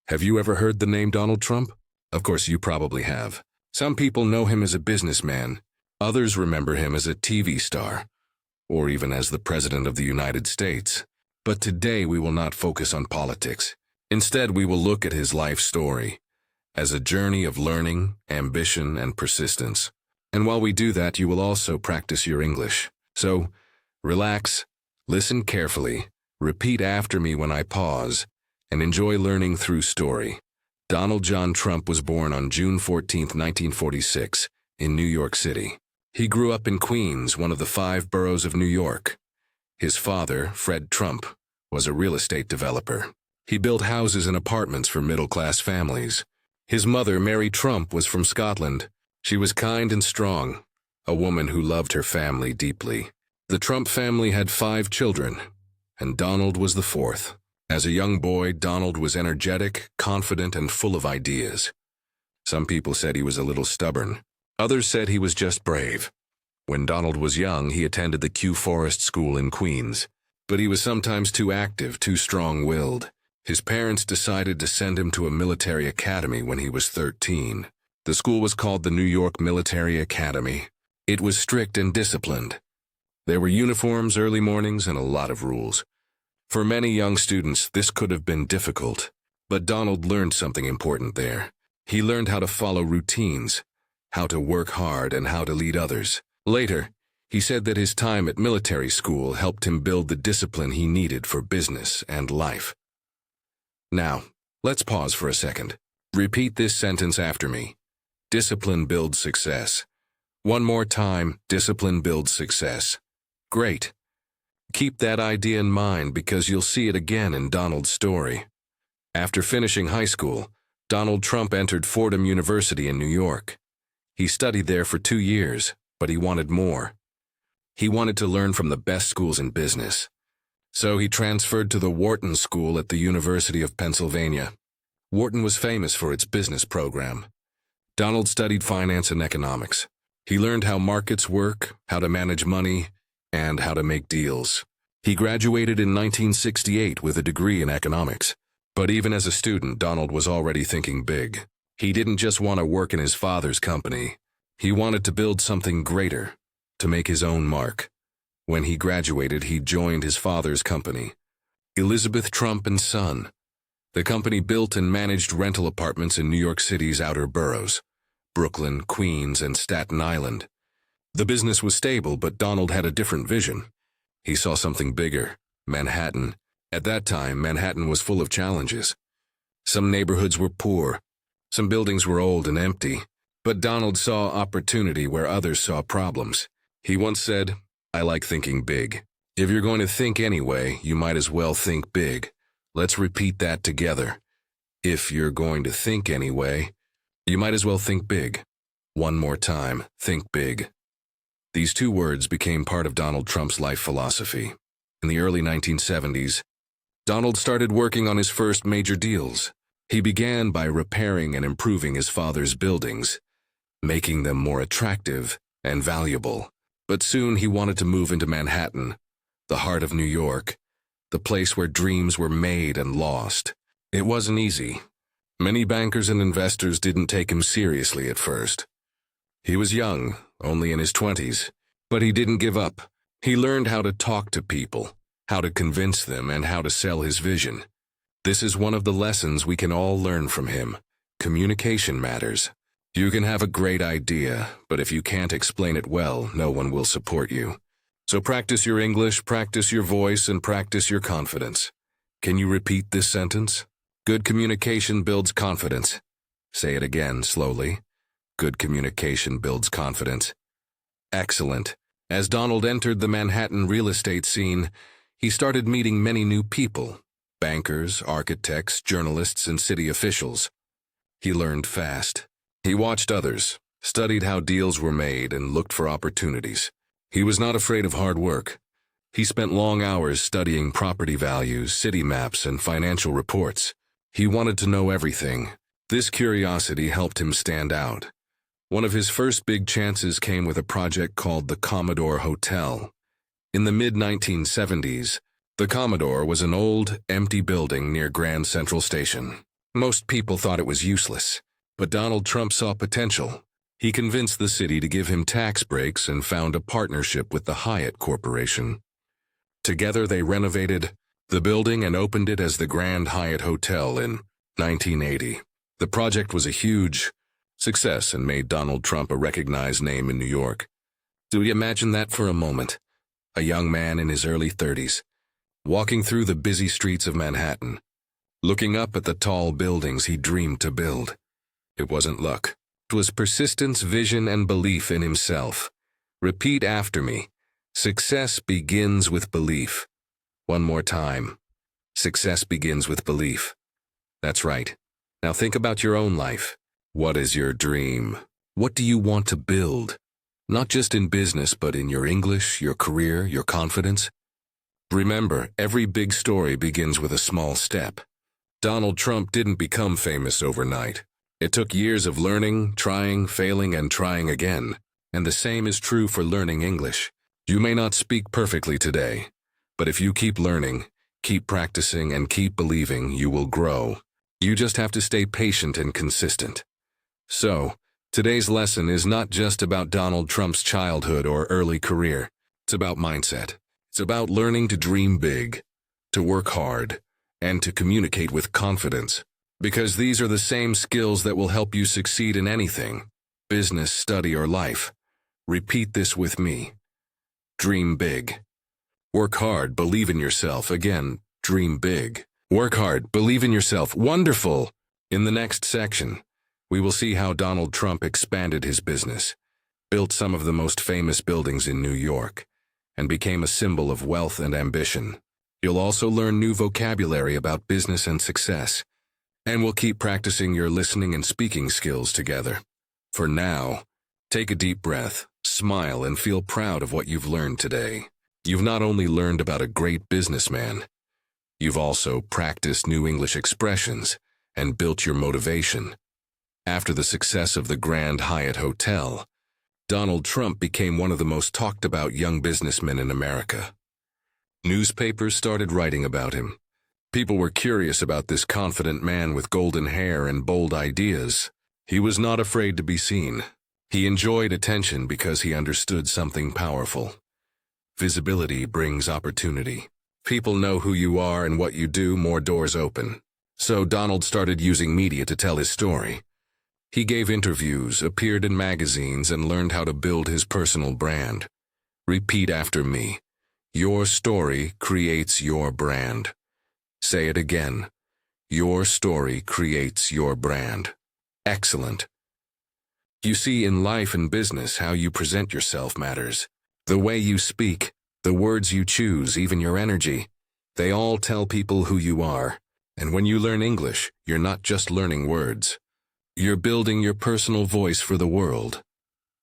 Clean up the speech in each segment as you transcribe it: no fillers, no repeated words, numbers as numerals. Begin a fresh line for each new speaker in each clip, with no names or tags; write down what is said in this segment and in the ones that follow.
Have you ever heard the name Donald Trump? Of course, you probably have. Some people know him as a businessman. Others remember him as a TV star, or even as the President of the United States. But today we will not focus on politics. Instead, we will look at his life story as a journey of learning, ambition, and persistence. And while we do that, you will also practice your English. So, relax, listen carefully, repeat after me when I pause, and enjoy learning through story. Donald John Trump was born on June 14, 1946, in New York City. He grew up in Queens, one of the 5 boroughs of New York. His father, Fred Trump, was a real estate developer. He built houses and apartments for middle-class families. His mother, Mary Trump, was from Scotland. She was kind and strong, a woman who loved her family deeply. The Trump family had 5 children, and Donald was the 4th. As a young boy, Donald was energetic, confident, and full of ideas. Some people said he was a little stubborn. Others said he was just brave. When Donald was young, he attended the Kew Forest School in Queens. But he was sometimes too active, too strong-willed. His parents decided to send him to a military academy when he was 13. The school was called the New York Military Academy. It was strict and disciplined. There were uniforms, early mornings, and a lot of rules. For many young students, this could have been difficult. But Donald learned something important there. He learned how to follow routines, how to work hard, and how to lead others. Later, he said that his time at military school helped him build the discipline he needed for business and life. Now, let's pause for a second. Repeat this sentence after me. Discipline builds success. One more time, discipline builds success. Great. Keep that idea in mind because you'll see it again in Donald's story. After finishing high school, Donald Trump entered Fordham University in New York. He studied there for 2 years, but he wanted more. He wanted to learn from the best schools in business. So he transferred to the Wharton School at the University of Pennsylvania. Wharton was famous for its business program. Donald studied finance and economics. He learned how markets work, how to manage money, and how to make deals. He graduated in 1968 with a degree in economics. But even as a student, Donald was already thinking big. He didn't just want to work in his father's company. He wanted to build something greater, to make his own mark. When he graduated, he joined his father's company, Elizabeth Trump and Son. The company built and managed rental apartments in New York City's outer boroughs, Brooklyn, Queens, and Staten Island. The business was stable, but Donald had a different vision. He saw something bigger, Manhattan. At that time, Manhattan was full of challenges. Some neighborhoods were poor, some buildings were old and empty, but Donald saw opportunity where others saw problems. He once said, "I like thinking big. If you're going to think anyway, you might as well think big." Let's repeat that together. If you're going to think anyway, you might as well think big. One more time, think big. These 2 words became part of Donald Trump's life philosophy. In the early 1970s, Donald started working on his first major deals. He began by repairing and improving his father's buildings, making them more attractive and valuable. But soon he wanted to move into Manhattan, the heart of New York, the place where dreams were made and lost. It wasn't easy. Many bankers and investors didn't take him seriously at first. He was young, only in his 20s, but he didn't give up. He learned how to talk to people, how to convince them, and how to sell his vision. This is one of the lessons we can all learn from him. Communication matters. You can have a great idea, but if you can't explain it well, no one will support you. So practice your English, practice your voice, and practice your confidence. Can you repeat this sentence? Good communication builds confidence. Say it again, slowly. Good communication builds confidence. Excellent. As Donald entered the Manhattan real estate scene, he started meeting many new people, bankers, architects, journalists, and city officials. He learned fast. He watched others, studied how deals were made, and looked for opportunities. He was not afraid of hard work. He spent long hours studying property values, city maps, and financial reports. He wanted to know everything. This curiosity helped him stand out. One of his first big chances came with a project called the Commodore Hotel. In the mid-1970s, the Commodore was an old, empty building near Grand Central Station. Most people thought it was useless, but Donald Trump saw potential. He convinced the city to give him tax breaks and found a partnership with the Hyatt Corporation. Together they renovated the building and opened it as the Grand Hyatt Hotel in 1980. The project was a huge success and made Donald Trump a recognized name in New York. Do you imagine that for a moment? A young man in his early 30s, walking through the busy streets of Manhattan, looking up at the tall buildings he dreamed to build. It wasn't luck. It was persistence, vision, and belief in himself. Repeat after me. Success begins with belief. One more time. Success begins with belief. That's right. Now think about your own life. What is your dream? What do you want to build? Not just in business, but in your English, your career, your confidence. Remember, every big story begins with a small step. Donald Trump didn't become famous overnight. It took years of learning, trying, failing, and trying again. And the same is true for learning English. You may not speak perfectly today, but if you keep learning, keep practicing, and keep believing, you will grow. You just have to stay patient and consistent. So, today's lesson is not just about Donald Trump's childhood or early career. It's about mindset. It's about learning to dream big, to work hard, and to communicate with confidence. Because these are the same skills that will help you succeed in anything, business, study, or life. Repeat this with me. Dream big. Work hard, believe in yourself. Again, dream big. Work hard, believe in yourself. Wonderful! In the next section, we will see how Donald Trump expanded his business, built some of the most famous buildings in New York, and became a symbol of wealth and ambition. You'll also learn new vocabulary about business and success, and we'll keep practicing your listening and speaking skills together. For now, take a deep breath, smile, and feel proud of what you've learned today. You've not only learned about a great businessman, you've also practiced new English expressions and built your motivation. After the success of the Grand Hyatt Hotel, Donald Trump became one of the most talked about young businessmen in America. Newspapers started writing about him. People were curious about this confident man with golden hair and bold ideas. He was not afraid to be seen. He enjoyed attention because he understood something powerful. Visibility brings opportunity. People know who you are and what you do, more doors open. So Donald started using media to tell his story. He gave interviews, appeared in magazines, and learned how to build his personal brand. Repeat after me. Your story creates your brand. Say it again. Your story creates your brand. Excellent. You see, in life and business, how you present yourself matters. The way you speak, the words you choose, even your energy, they all tell people who you are. And when you learn English, you're not just learning words. You're building your personal voice for the world.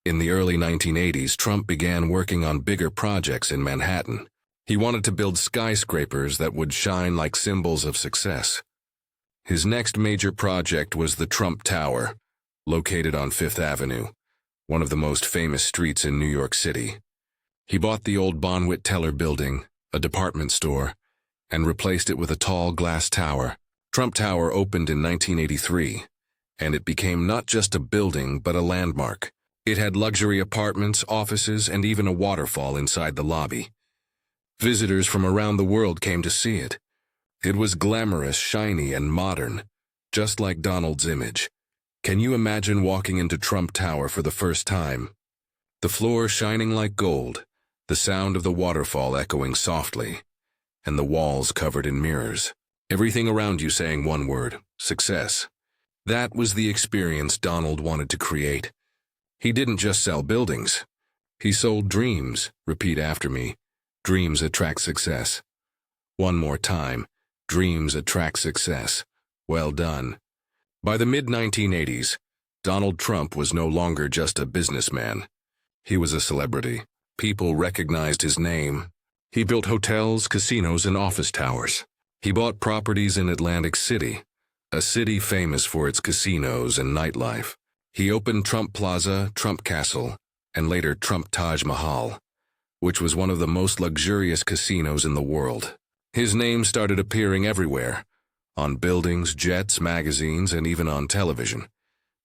In the early 1980s, Trump began working on bigger projects in Manhattan. He wanted to build skyscrapers that would shine like symbols of success. His next major project was the Trump Tower, located on Fifth Avenue, one of the most famous streets in New York City. He bought the old Bonwit Teller building, a department store, and replaced it with a tall glass tower. Trump Tower opened in 1983, and it became not just a building but a landmark. It had luxury apartments, offices, and even a waterfall inside the lobby. Visitors from around the world came to see it. It was glamorous, shiny, and modern, just like Donald's image. Can you imagine walking into Trump Tower for the first time? The floor shining like gold, the sound of the waterfall echoing softly, and the walls covered in mirrors. Everything around you saying one word: success. That was the experience Donald wanted to create. He didn't just sell buildings. He sold dreams. Repeat after me. Dreams attract success. One more time. Dreams attract success. Well done. By the mid-1980s, Donald Trump was no longer just a businessman. He was a celebrity. People recognized his name. He built hotels, casinos, and office towers. He bought properties in Atlantic City, a city famous for its casinos and nightlife. He opened Trump Plaza, Trump Castle, and later Trump Taj Mahal, which was one of the most luxurious casinos in the world. His name started appearing everywhere, on buildings, jets, magazines, and even on television.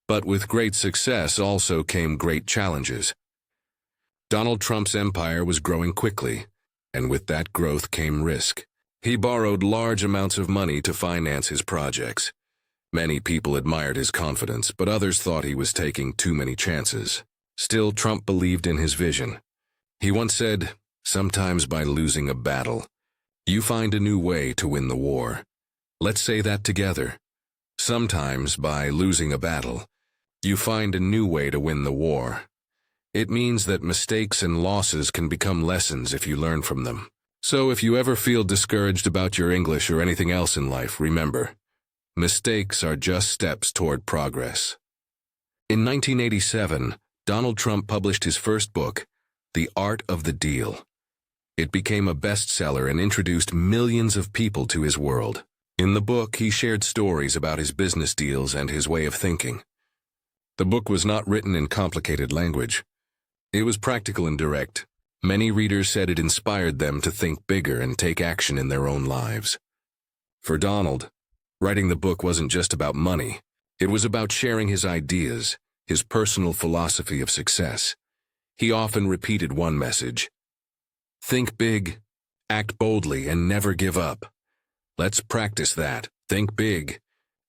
But with great success also came great challenges. Donald Trump's empire was growing quickly, and with that growth came risk. He borrowed large amounts of money to finance his projects. Many people admired his confidence, but others thought he was taking too many chances. Still, Trump believed in his vision. He once said, "Sometimes by losing a battle, you find a new way to win the war." Let's say that together. Sometimes by losing a battle, you find a new way to win the war. It means that mistakes and losses can become lessons if you learn from them. So if you ever feel discouraged about your English or anything else in life, remember, mistakes are just steps toward progress. In 1987, Donald Trump published his first book, The Art of the Deal. It became a bestseller and introduced millions of people to his world. In the book, he shared stories about his business deals and his way of thinking. The book was not written in complicated language. It was practical and direct. Many readers said it inspired them to think bigger and take action in their own lives. For Donald, writing the book wasn't just about money. It was about sharing his ideas, his personal philosophy of success. He often repeated one message: think big, act boldly, and never give up. Let's practice that. Think big,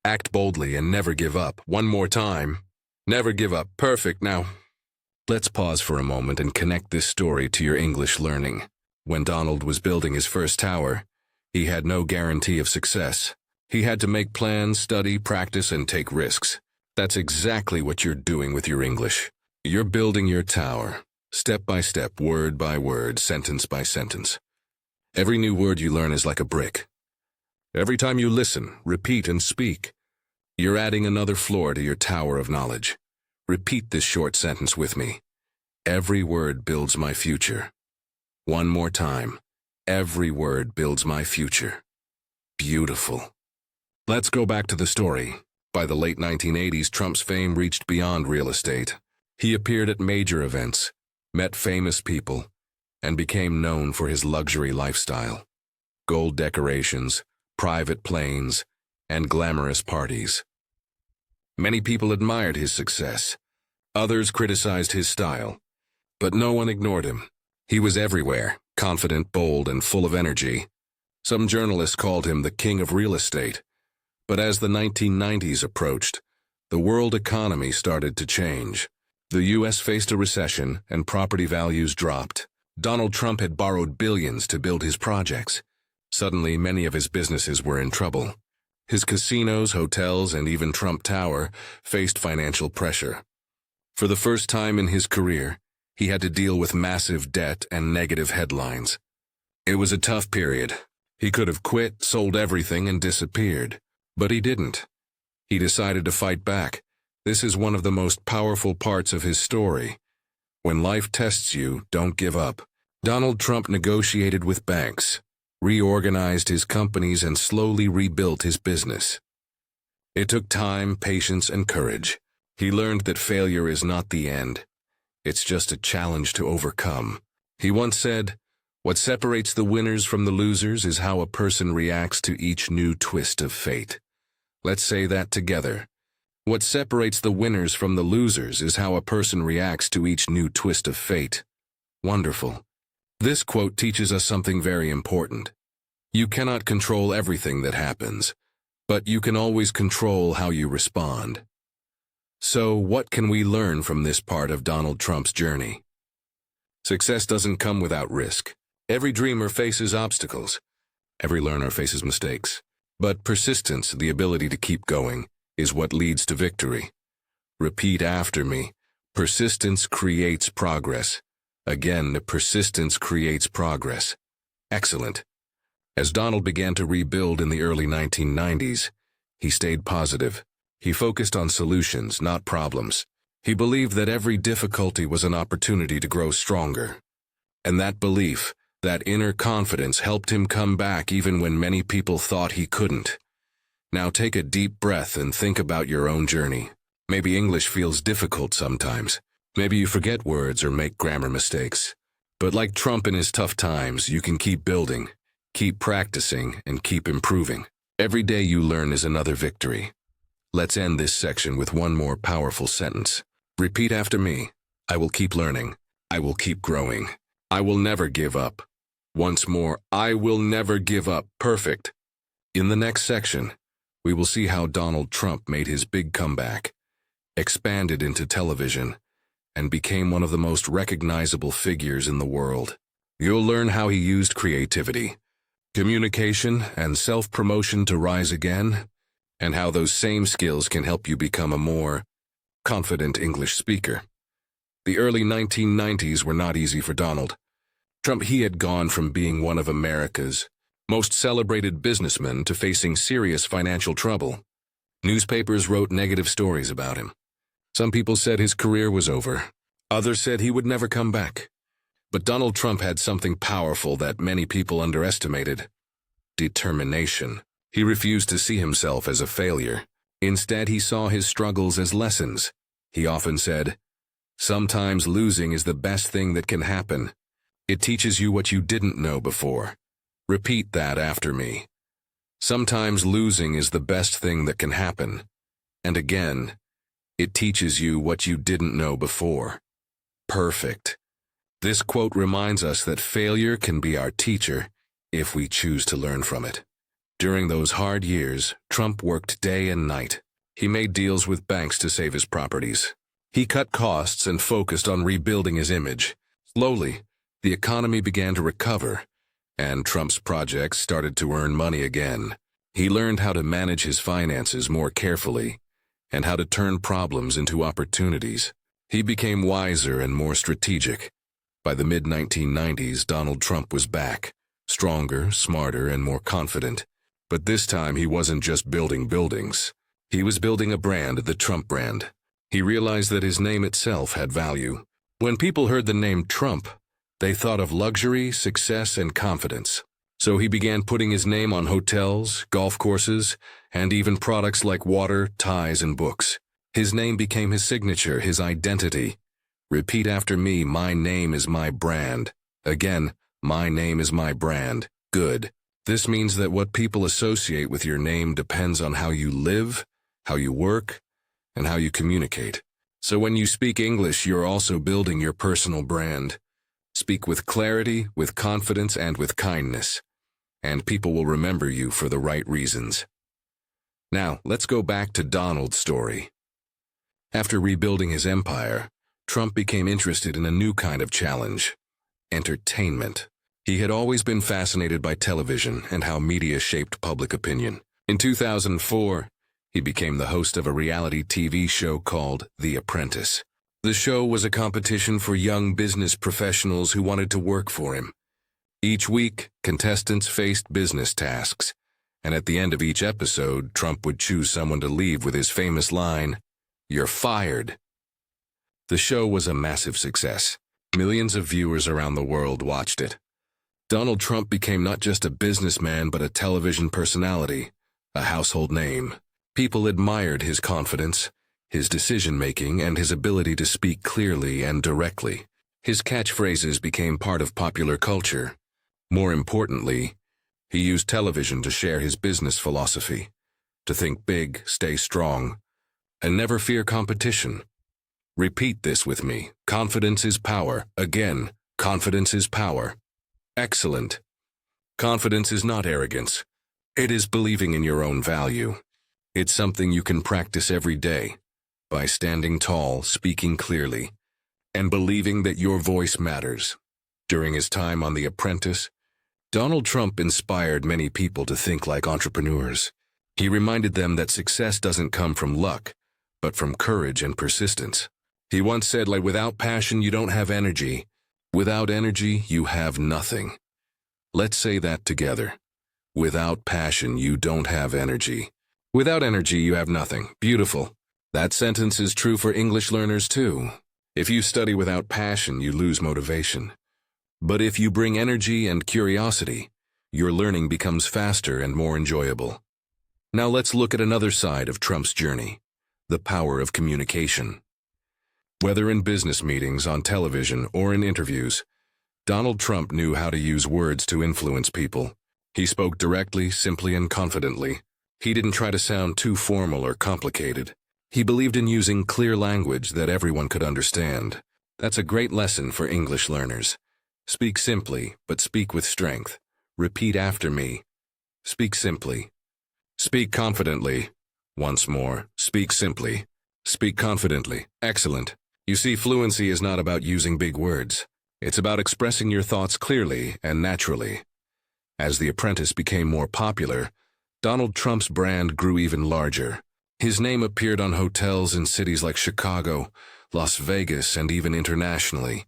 act boldly, and never give up. One more time. Never give up. Perfect. Now, let's pause for a moment and connect this story to your English learning. When Donald was building his first tower, he had no guarantee of success. He had to make plans, study, practice, and take risks. That's exactly what you're doing with your English. You're building your tower, step by step, word by word, sentence by sentence. Every new word you learn is like a brick. Every time you listen, repeat, and speak, you're adding another floor to your tower of knowledge. Repeat this short sentence with me. Every word builds my future. One more time. Every word builds my future. Beautiful. Let's go back to the story. By the late 1980s, Trump's fame reached beyond real estate. He appeared at major events, met famous people, and became known for his luxury lifestyle. Gold decorations, private planes, and glamorous parties. Many people admired his success. Others criticized his style. But no one ignored him. He was everywhere, confident, bold, and full of energy. Some journalists called him the king of real estate. But as the 1990s approached, the world economy started to change. The U.S. faced a recession and property values dropped. Donald Trump had borrowed billions to build his projects. Suddenly, many of his businesses were in trouble. His casinos, hotels, and even Trump Tower faced financial pressure. For the first time in his career, he had to deal with massive debt and negative headlines. It was a tough period. He could have quit, sold everything, and disappeared. But he didn't. He decided to fight back. This is one of the most powerful parts of his story. When life tests you, don't give up. Donald Trump negotiated with banks, reorganized his companies, and slowly rebuilt his business. It took time, patience, and courage. He learned that failure is not the end. It's just a challenge to overcome. He once said, "What separates the winners from the losers is how a person reacts to each new twist of fate." Let's say that together. What separates the winners from the losers is how a person reacts to each new twist of fate. Wonderful. This quote teaches us something very important. You cannot control everything that happens, but you can always control how you respond. So, what can we learn from this part of Donald Trump's journey? Success doesn't come without risk. Every dreamer faces obstacles. Every learner faces mistakes. But persistence, the ability to keep going, is what leads to victory. Repeat after me. Persistence creates progress. Again, the persistence creates progress. Excellent. As Donald began to rebuild in the early 1990s, he stayed positive. He focused on solutions, not problems. He believed that every difficulty was an opportunity to grow stronger. And that belief, that inner confidence, helped him come back even when many people thought he couldn't. Now take a deep breath and think about your own journey. Maybe English feels difficult sometimes. Maybe you forget words or make grammar mistakes. But like Trump in his tough times, you can keep building, keep practicing, and keep improving. Every day you learn is another victory. Let's end this section with one more powerful sentence. Repeat after me. I will keep learning. I will keep growing. I will never give up. Once more, I will never give up. Perfect. In the next section, we will see how Donald Trump made his big comeback, expanded into television, and became one of the most recognizable figures in the world. You'll learn how he used creativity, communication, and self-promotion to rise again, and how those same skills can help you become a more confident English speaker. The early 1990s were not easy for Donald Trump. He had gone from being one of America's most celebrated businessmen to facing serious financial trouble. Newspapers wrote negative stories about him. Some people said his career was over. Others said he would never come back. But Donald Trump had something powerful that many people underestimated: determination. He refused to see himself as a failure. Instead, he saw his struggles as lessons. He often said, "Sometimes losing is the best thing that can happen. It teaches you what you didn't know before." Repeat that after me. Sometimes losing is the best thing that can happen. And again, it teaches you what you didn't know before. Perfect. This quote reminds us that failure can be our teacher if we choose to learn from it. During those hard years, Trump worked day and night. He made deals with banks to save his properties. He cut costs and focused on rebuilding his image. Slowly, the economy began to recover, and Trump's projects started to earn money again. He learned how to manage his finances more carefully and how to turn problems into opportunities. He became wiser and more strategic. By the mid-1990s, Donald Trump was back, stronger, smarter, and more confident. But this time, he wasn't just building buildings. He was building a brand, the Trump brand. He realized that his name itself had value. When people heard the name Trump, they thought of luxury, success, and confidence. So he began putting his name on hotels, golf courses, and even products like water, ties, and books. His name became his signature, his identity. Repeat after me: my name is my brand. Again, my name is my brand. Good. This means that what people associate with your name depends on how you live, how you work, and how you communicate. So when you speak English, you're also building your personal brand. Speak with clarity, with confidence, and with kindness, and people will remember you for the right reasons. Now, let's go back to Donald's story. After rebuilding his empire, Trump became interested in a new kind of challenge: entertainment. He had always been fascinated by television and how media shaped public opinion. In 2004, he became the host of a reality TV show called The Apprentice. The show was a competition for young business professionals who wanted to work for him. Each week, contestants faced business tasks, and at the end of each episode, Trump would choose someone to leave with his famous line, "You're fired." The show was a massive success. Millions of viewers around the world watched it. Donald Trump became not just a businessman but a television personality, a household name. People admired his confidence, his decision-making, and his ability to speak clearly and directly. His catchphrases became part of popular culture. More importantly, he used television to share his business philosophy: to think big, stay strong, and never fear competition. Repeat this with me: confidence is power. Again, confidence is power. Excellent. Confidence is not arrogance. It is believing in your own value. It's something you can practice every day by standing tall, speaking clearly, and believing that your voice matters. During his time on The Apprentice, Donald Trump inspired many people to think like entrepreneurs. He reminded them that success doesn't come from luck, but from courage and persistence. He once said, like, without passion, you don't have energy. Without energy, you have nothing. Let's say that together. Without passion, you don't have energy. Without energy, you have nothing. Beautiful. That sentence is true for English learners too. If you study without passion, you lose motivation. But if you bring energy and curiosity, your learning becomes faster and more enjoyable. Now let's look at another side of Trump's journey: the power of communication. Whether in business meetings, on television, or in interviews, Donald Trump knew how to use words to influence people. He spoke directly, simply, and confidently. He didn't try to sound too formal or complicated. He believed in using clear language that everyone could understand. That's a great lesson for English learners. Speak simply, but speak with strength. Repeat after me. Speak simply. Speak confidently. Once more, speak simply. Speak confidently. Excellent. You see, fluency is not about using big words. It's about expressing your thoughts clearly and naturally. As The Apprentice became more popular, Donald Trump's brand grew even larger. His name appeared on hotels in cities like Chicago, Las Vegas, and even internationally,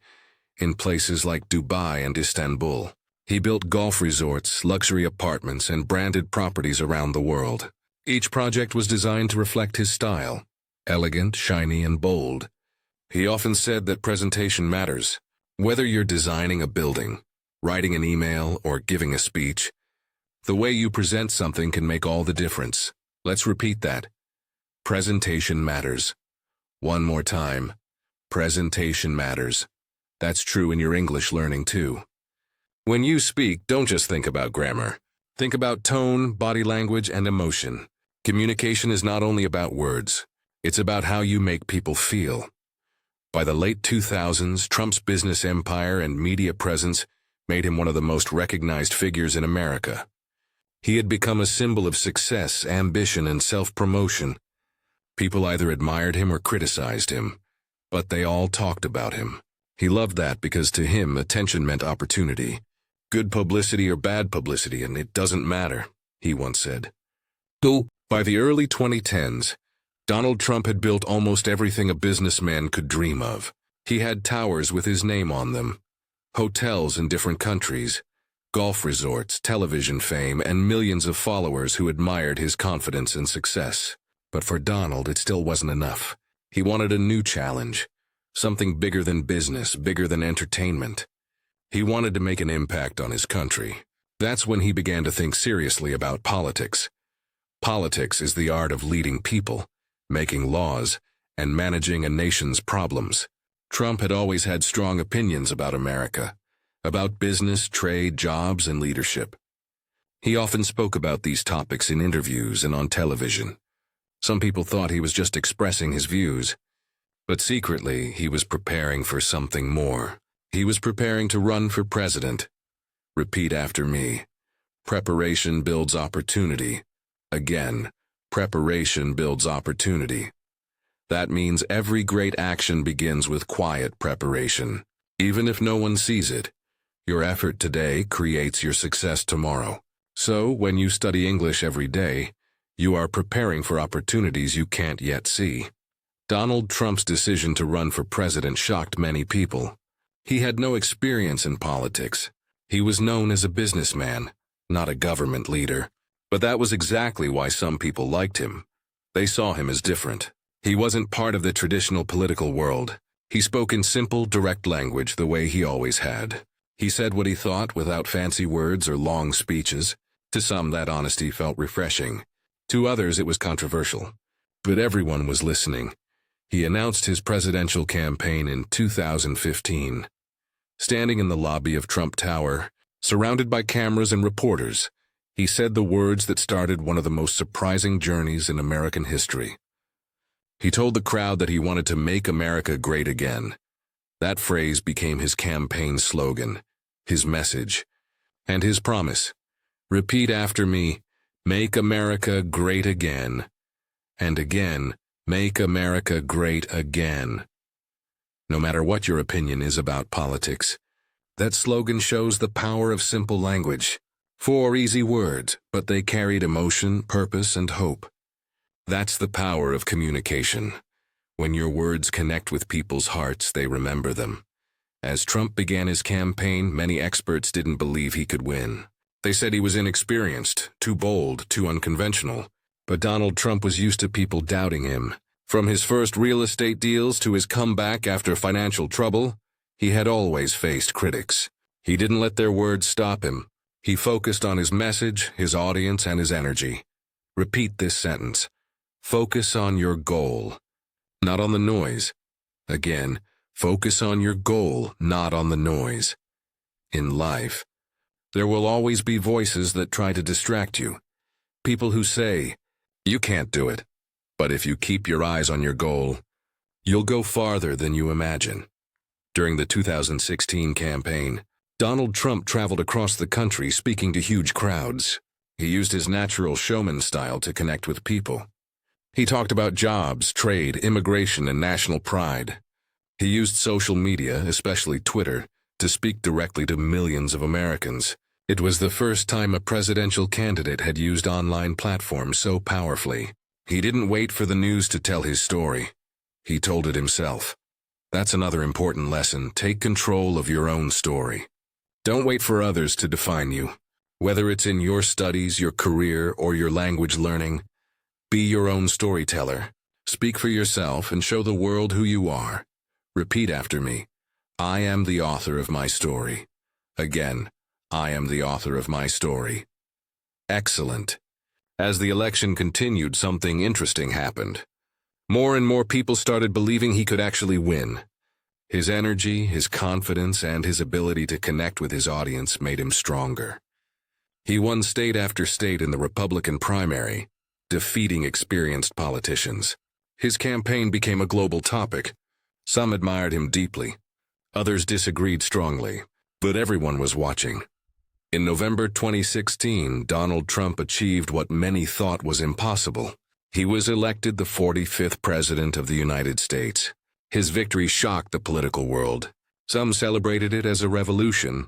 in places like Dubai and Istanbul. He built golf resorts, luxury apartments, and branded properties around the world. Each project was designed to reflect his style, elegant, shiny, and bold. He often said that presentation matters. Whether you're designing a building, writing an email, or giving a speech, the way you present something can make all the difference. Let's repeat that. Presentation matters. One more time. Presentation matters. That's true in your English learning too. When you speak, don't just think about grammar. Think about tone, body language, and emotion. Communication is not only about words. It's about how you make people feel. By the late 2000s, Trump's business empire and media presence made him one of the most recognized figures in America. He had become a symbol of success, ambition, and self-promotion. People either admired him or criticized him, but they all talked about him. He loved that because to him, attention meant opportunity. Good publicity or bad publicity, and it doesn't matter, he once said. By the early 2010s, Donald Trump had built almost everything a businessman could dream of. He had towers with his name on them, hotels in different countries, golf resorts, television fame, and millions of followers who admired his confidence and success. But for Donald, it still wasn't enough. He wanted a new challenge, something bigger than business, bigger than entertainment. He wanted to make an impact on his country. That's when he began to think seriously about politics. Politics is the art of leading people, making laws, and managing a nation's problems. Trump had always had strong opinions about America, about business, trade, jobs, and leadership. He often spoke about these topics in interviews and on television. Some people thought he was just expressing his views, but secretly he was preparing for something more. He was preparing to run for president. Repeat after me. Preparation builds opportunity. Again, preparation builds opportunity. That means every great action begins with quiet preparation. Even if no one sees it, your effort today creates your success tomorrow. So, when you study English every day, you are preparing for opportunities you can't yet see. Donald Trump's decision to run for president shocked many people. He had no experience in politics. He was known as a businessman, not a government leader. But that was exactly why some people liked him. They saw him as different. He wasn't part of the traditional political world. He spoke in simple, direct language the way he always had. He said what he thought without fancy words or long speeches. To some, that honesty felt refreshing. To others, it was controversial. But everyone was listening. He announced his presidential campaign in 2015. Standing in the lobby of Trump Tower, surrounded by cameras and reporters, he said the words that started one of the most surprising journeys in American history. He told the crowd that he wanted to make America great again. That phrase became his campaign slogan, his message, and his promise. Repeat after me, make America great again. And again, make America great again. No matter what your opinion is about politics, that slogan shows the power of simple language. 4 easy words, but they carried emotion, purpose, and hope. That's the power of communication. When your words connect with people's hearts, they remember them. As Trump began his campaign, many experts didn't believe he could win. They said he was inexperienced, too bold, too unconventional. But Donald Trump was used to people doubting him. From his first real estate deals to his comeback after financial trouble, he had always faced critics. He didn't let their words stop him. He focused on his message, his audience, and his energy. Repeat this sentence. Focus on your goal, not on the noise. Again, focus on your goal, not on the noise. In life, There will always be voices that try to distract you. People who say, "You can't do it." But if you keep your eyes on your goal, you'll go farther than you imagine. During the 2016 campaign, Donald Trump traveled across the country speaking to huge crowds. He used his natural showman style to connect with people. He talked about jobs, trade, immigration, and national pride. He used social media, especially Twitter, to speak directly to millions of Americans. It was the first time a presidential candidate had used online platforms so powerfully. He didn't wait for the news to tell his story. He told it himself. That's another important lesson. Take control of your own story. Don't wait for others to define you. Whether it's in your studies, your career, or your language learning, be your own storyteller. Speak for yourself and show the world who you are. Repeat after me. I am the author of my story. Again, I am the author of my story. Excellent. As the election continued, something interesting happened. More and more people started believing he could actually win. His energy, his confidence, and his ability to connect with his audience made him stronger. He won state after state in the Republican primary, defeating experienced politicians. His campaign became a global topic. Some admired him deeply. Others disagreed strongly, but everyone was watching. In November 2016, Donald Trump achieved what many thought was impossible. He was elected the 45th President of the United States. His victory shocked the political world. Some celebrated it as a revolution,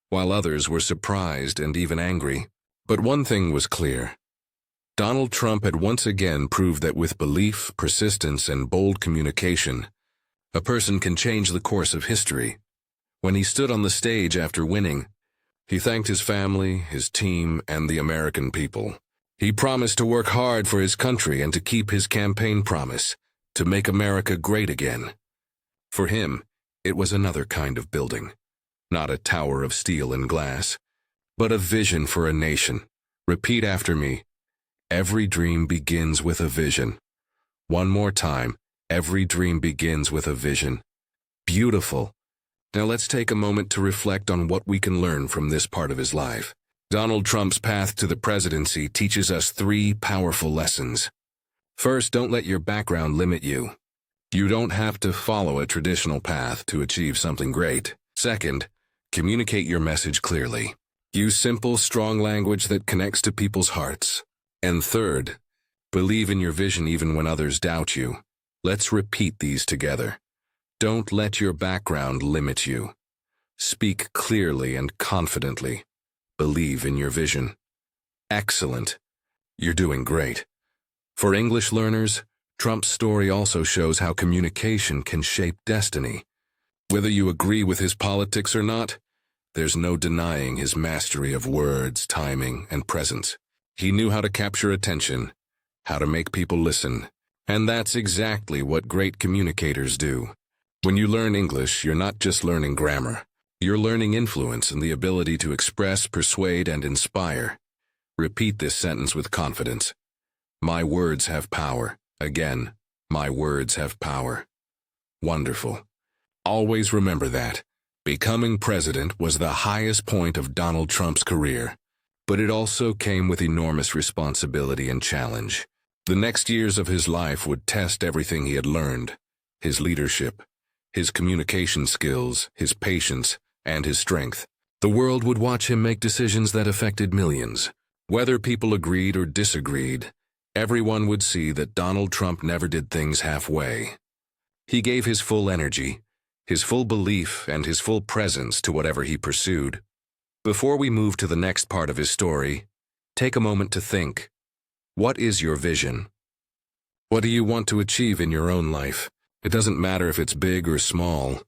while others were surprised and even angry. But one thing was clear. Donald Trump had once again proved that with belief, persistence, and bold communication, a person can change the course of history. When he stood on the stage after winning, he thanked his family, his team, and the American people. He promised to work hard for his country and to keep his campaign promise, to make America great again. For him, it was another kind of building. Not a tower of steel and glass, but a vision for a nation. Repeat after me. Every dream begins with a vision. One more time. Every dream begins with a vision. Beautiful. Now let's take a moment to reflect on what we can learn from this part of his life. Donald Trump's path to the presidency teaches us 3 powerful lessons. First, don't let your background limit you. You don't have to follow a traditional path to achieve something great. Second, communicate your message clearly. Use simple, strong language that connects to people's hearts. And third, believe in your vision even when others doubt you. Let's repeat these together. Don't let your background limit you. Speak clearly and confidently. Believe in your vision. Excellent. You're doing great. For English learners, Trump's story also shows how communication can shape destiny. Whether you agree with his politics or not, there's no denying his mastery of words, timing, and presence. He knew how to capture attention, how to make people listen, and that's exactly what great communicators do. When you learn English, you're not just learning grammar. You're learning influence and the ability to express, persuade, and inspire. Repeat this sentence with confidence. My words have power. Again, my words have power. Wonderful. Always remember that. Becoming president was the highest point of Donald Trump's career, but it also came with enormous responsibility and challenge. The next years of his life would test everything he had learned: his leadership, his communication skills, his patience, and his strength. The world would watch him make decisions that affected millions. Whether people agreed or disagreed, everyone would see that Donald Trump never did things halfway. He gave his full energy, his full belief, and his full presence to whatever he pursued. Before we move to the next part of his story, take a moment to think. What is your vision? What do you want to achieve in your own life? It doesn't matter if it's big or small.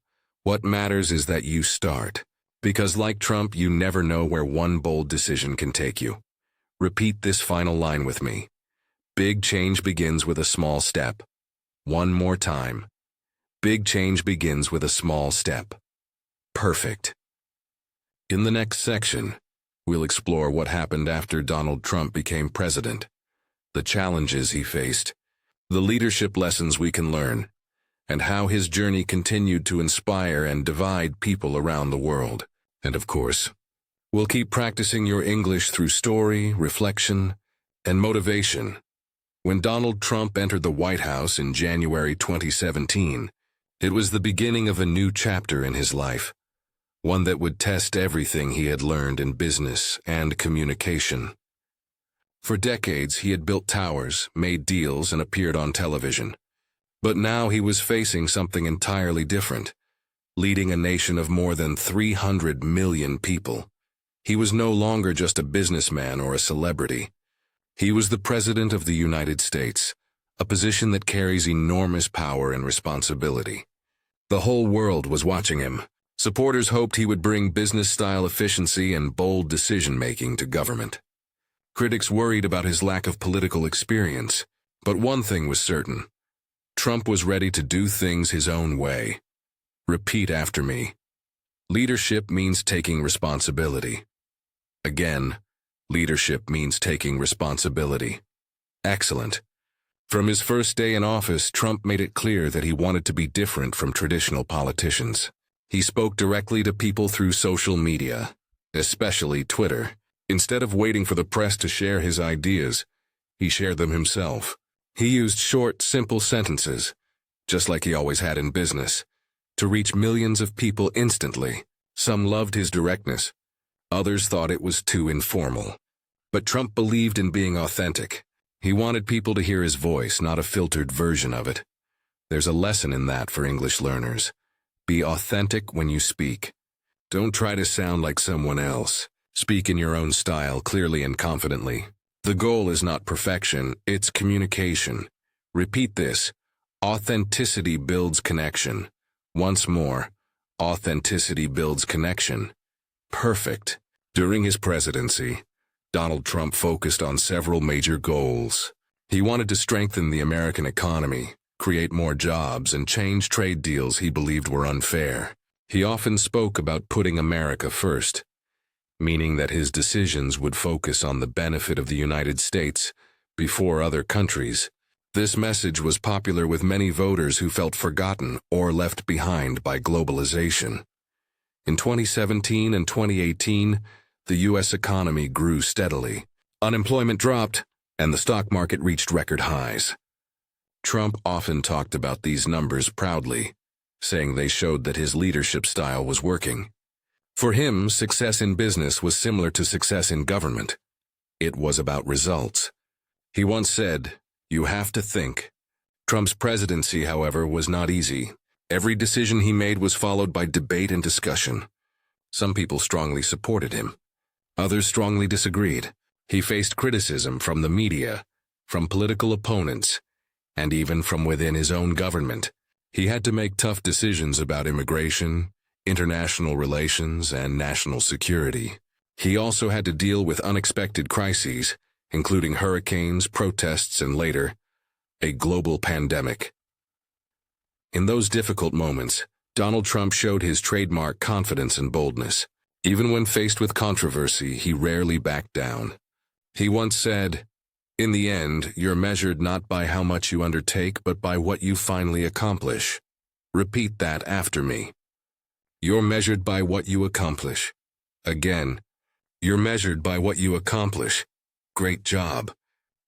What matters is that you start. Because like Trump, you never know where one bold decision can take you. Repeat this final line with me. Big change begins with a small step. One more time. Big change begins with a small step. Perfect. In the next section, we'll explore what happened after Donald Trump became president, the challenges he faced, the leadership lessons we can learn, and how his journey continued to inspire and divide people around the world. And of course, We'll keep practicing your English through story, reflection, and motivation. When Donald Trump entered the White House in January 2017, it was the beginning of a new chapter in his life, one that would test everything he had learned in business and communication. For decades, he had built towers, made deals, and appeared on television. But now he was facing something entirely different, leading a nation of more than 300 million people. He was no longer just a businessman or a celebrity. He was the President of the United States, a position that carries enormous power and responsibility. The whole world was watching him. Supporters hoped he would bring business-style efficiency and bold decision-making to government. Critics worried about his lack of political experience, but one thing was certain. Trump was ready to do things his own way. Repeat after me. Leadership means taking responsibility. Again, leadership means taking responsibility. Excellent. From his first day in office, Trump made it clear that he wanted to be different from traditional politicians. He spoke directly to people through social media, especially Twitter. Instead of waiting for the press to share his ideas, he shared them himself. He used short, simple sentences, just like he always had in business, to reach millions of people instantly. Some loved his directness. Others thought it was too informal. But Trump believed in being authentic. He wanted people to hear his voice, not a filtered version of it. There's a lesson in that for English learners. Be authentic when you speak. Don't try to sound like someone else. Speak in your own style, clearly and confidently. The goal is not perfection, it's communication. Repeat this. Authenticity builds connection. Once more, authenticity builds connection. Perfect. During his presidency, Donald Trump focused on several major goals. He wanted to strengthen the American economy, create more jobs, and change trade deals he believed were unfair. He often spoke about putting America first, meaning that his decisions would focus on the benefit of the United States before other countries. This message was popular with many voters who felt forgotten or left behind by globalization. In 2017 and 2018, the U.S. economy grew steadily. Unemployment dropped, and the stock market reached record highs. Trump often talked about these numbers proudly, saying they showed that his leadership style was working. For him, success in business was similar to success in government. It was about results. He once said, "You have to think." Trump's presidency, however, was not easy. Every decision he made was followed by debate and discussion. Some people strongly supported him. Others strongly disagreed. He faced criticism from the media, from political opponents, and even from within his own government. He had to make tough decisions about immigration, international relations, and national security. He also had to deal with unexpected crises, including hurricanes, protests, and later, a global pandemic. In those difficult moments, Donald Trump showed his trademark confidence and boldness. Even when faced with controversy, he rarely backed down. He once said, "In the end, you're measured not by how much you undertake, but by what you finally accomplish." Repeat that after me. You're measured by what you accomplish. Again, you're measured by what you accomplish. Great job.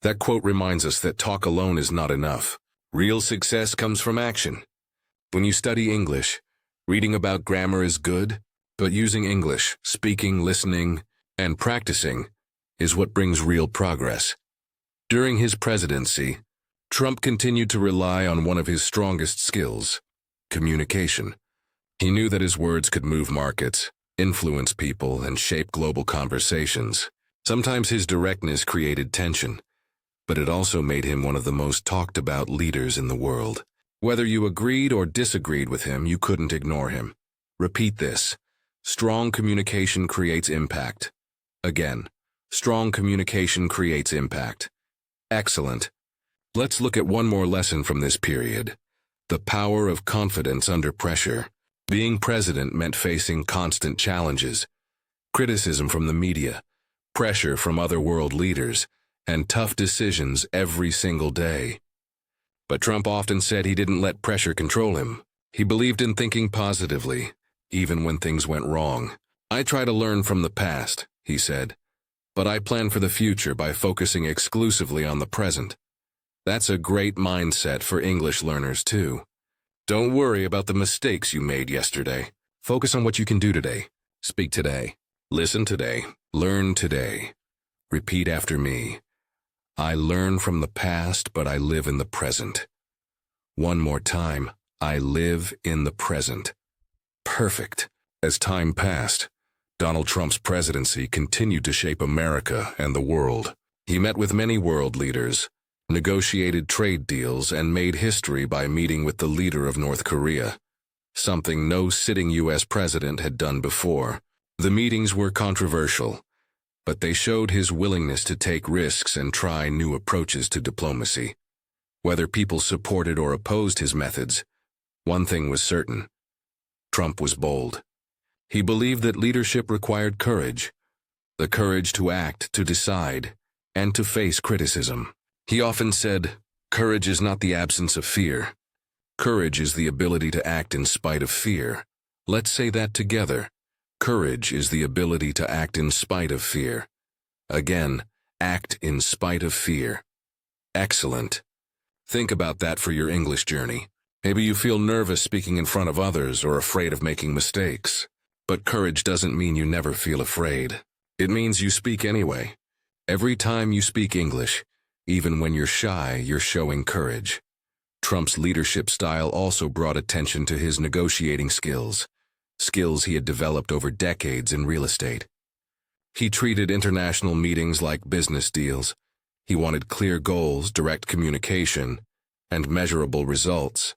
That quote reminds us that talk alone is not enough. Real success comes from action. When you study English, reading about grammar is good, but using English, speaking, listening, and practicing is what brings real progress. During his presidency, Trump continued to rely on one of his strongest skills, communication. He knew that his words could move markets, influence people, and shape global conversations. Sometimes his directness created tension, but it also made him one of the most talked-about leaders in the world. Whether you agreed or disagreed with him, you couldn't ignore him. Repeat this. Strong communication creates impact. Again, strong communication creates impact. Excellent. Let's look at one more lesson from this period. The power of confidence under pressure. Being president meant facing constant challenges, criticism from the media, pressure from other world leaders, and tough decisions every single day. But Trump often said he didn't let pressure control him. He believed in thinking positively, even when things went wrong. I try to learn from the past, he said, but I plan for the future by focusing exclusively on the present. That's a great mindset for English learners too. Don't worry about the mistakes you made yesterday. Focus on what you can do today. Speak today. Listen today. Learn today. Repeat after me. I learn from the past, but I live in the present. One more time. I live in the present. Perfect. As time passed, Donald Trump's presidency continued to shape America and the world. He met with many world leaders, negotiated trade deals, and made history by meeting with the leader of North Korea, something no sitting U.S. president had done before. The meetings were controversial, but they showed his willingness to take risks and try new approaches to diplomacy. Whether people supported or opposed his methods, one thing was certain: Trump was bold. He believed that leadership required courage, the courage to act, to decide, and to face criticism. He often said, "Courage is not the absence of fear. Courage is the ability to act in spite of fear." Let's say that together. Courage is the ability to act in spite of fear. Again, act in spite of fear. Excellent. Think about that for your English journey. Maybe you feel nervous speaking in front of others or afraid of making mistakes. But courage doesn't mean you never feel afraid. It means you speak anyway. Every time you speak English, even when you're shy, you're showing courage. Trump's leadership style also brought attention to his negotiating skills he had developed over decades in real estate. He treated international meetings like business deals. He wanted clear goals, direct communication, and measurable results.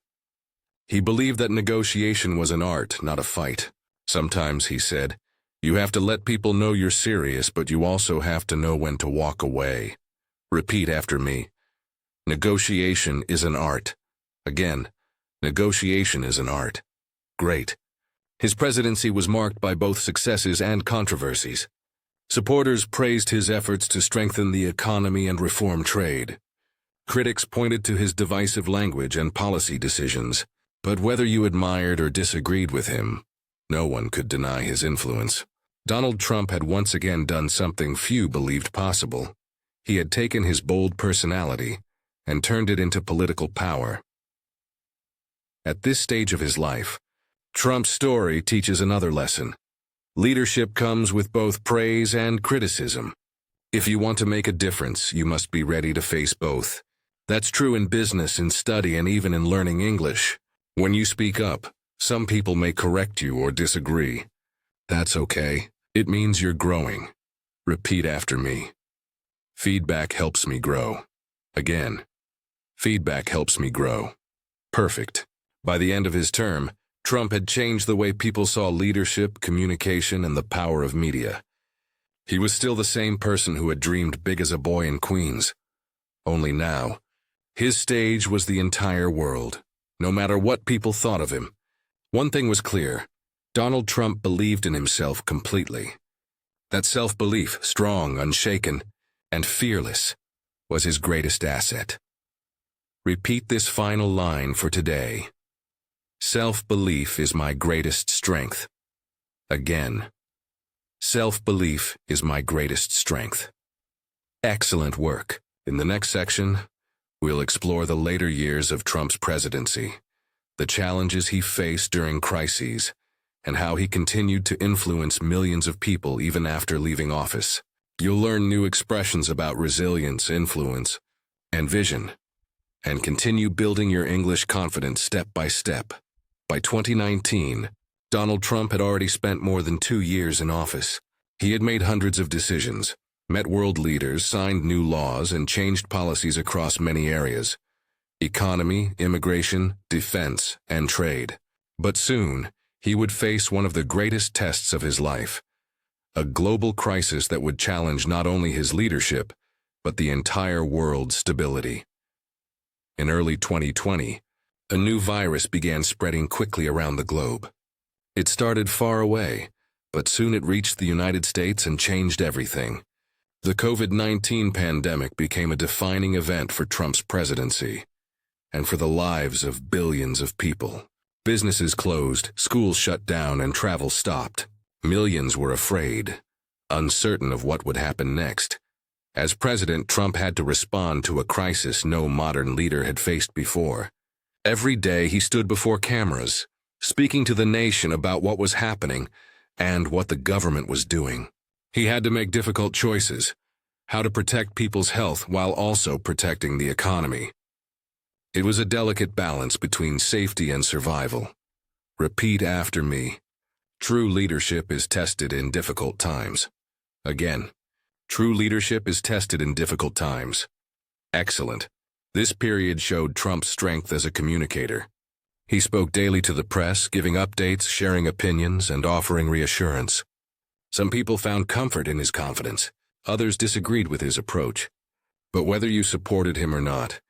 He believed that negotiation was an art, not a fight. Sometimes, he said, you have to let people know you're serious, but you also have to know when to walk away. Repeat after me. Negotiation is an art. Again, negotiation is an art. Great. His presidency was marked by both successes and controversies. Supporters praised his efforts to strengthen the economy and reform trade. Critics pointed to his divisive language and policy decisions. But whether you admired or disagreed with him, no one could deny his influence. Donald Trump had once again done something few believed possible. He had taken his bold personality and turned it into political power. At this stage of his life, Trump's story teaches another lesson. Leadership comes with both praise and criticism. If you want to make a difference, you must be ready to face both. That's true in business, in study, and even in learning English. When you speak up, some people may correct you or disagree. That's okay. It means you're growing. Repeat after me. Feedback helps me grow. Again. Feedback helps me grow. Perfect. By the end of his term, Trump had changed the way people saw leadership, communication, and the power of media. He was still the same person who had dreamed big as a boy in Queens. Only now, his stage was the entire world. No matter what people thought of him, one thing was clear: Donald Trump believed in himself completely. That self-belief, strong, unshaken, and fearless, was his greatest asset. Repeat this final line for today. Self-belief is my greatest strength. Again. Self-belief is my greatest strength. Excellent work. In the next section, we'll explore the later years of Trump's presidency, the challenges he faced during crises, and how he continued to influence millions of people even after leaving office. You'll learn new expressions about resilience, influence, and vision, and continue building your English confidence step by step. By 2019, Donald Trump had already spent more than 2 years in office. He had made hundreds of decisions, met world leaders, signed new laws, and changed policies across many areas: economy, immigration, defense, and trade. But soon, he would face one of the greatest tests of his life, a global crisis that would challenge not only his leadership, but the entire world's stability. In early 2020, a new virus began spreading quickly around the globe. It started far away, but soon it reached the United States and changed everything. The COVID-19 pandemic became a defining event for Trump's presidency, and for the lives of billions of people. Businesses closed, schools shut down, and travel stopped. Millions were afraid, uncertain of what would happen next. As president, Trump had to respond to a crisis no modern leader had faced before. Every day he stood before cameras, speaking to the nation about what was happening and what the government was doing. He had to make difficult choices, how to protect people's health while also protecting the economy. It was a delicate balance between safety and survival. Repeat after me. True leadership is tested in difficult times. Again, true leadership is tested in difficult times. Excellent. This period showed Trump's strength as a communicator. He spoke daily to the press, giving updates, sharing opinions, and offering reassurance. Some people found comfort in his confidence. Others disagreed with his approach. But whether you supported him or not,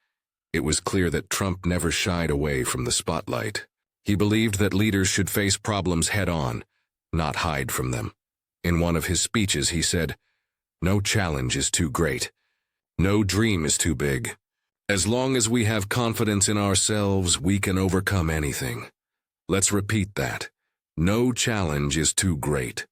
it was clear that Trump never shied away from the spotlight. He believed that leaders should face problems head-on, not hide from them. In one of his speeches, he said, "No challenge is too great. No dream is too big. As long as we have confidence in ourselves, we can overcome anything." Let's repeat that. No challenge is too great.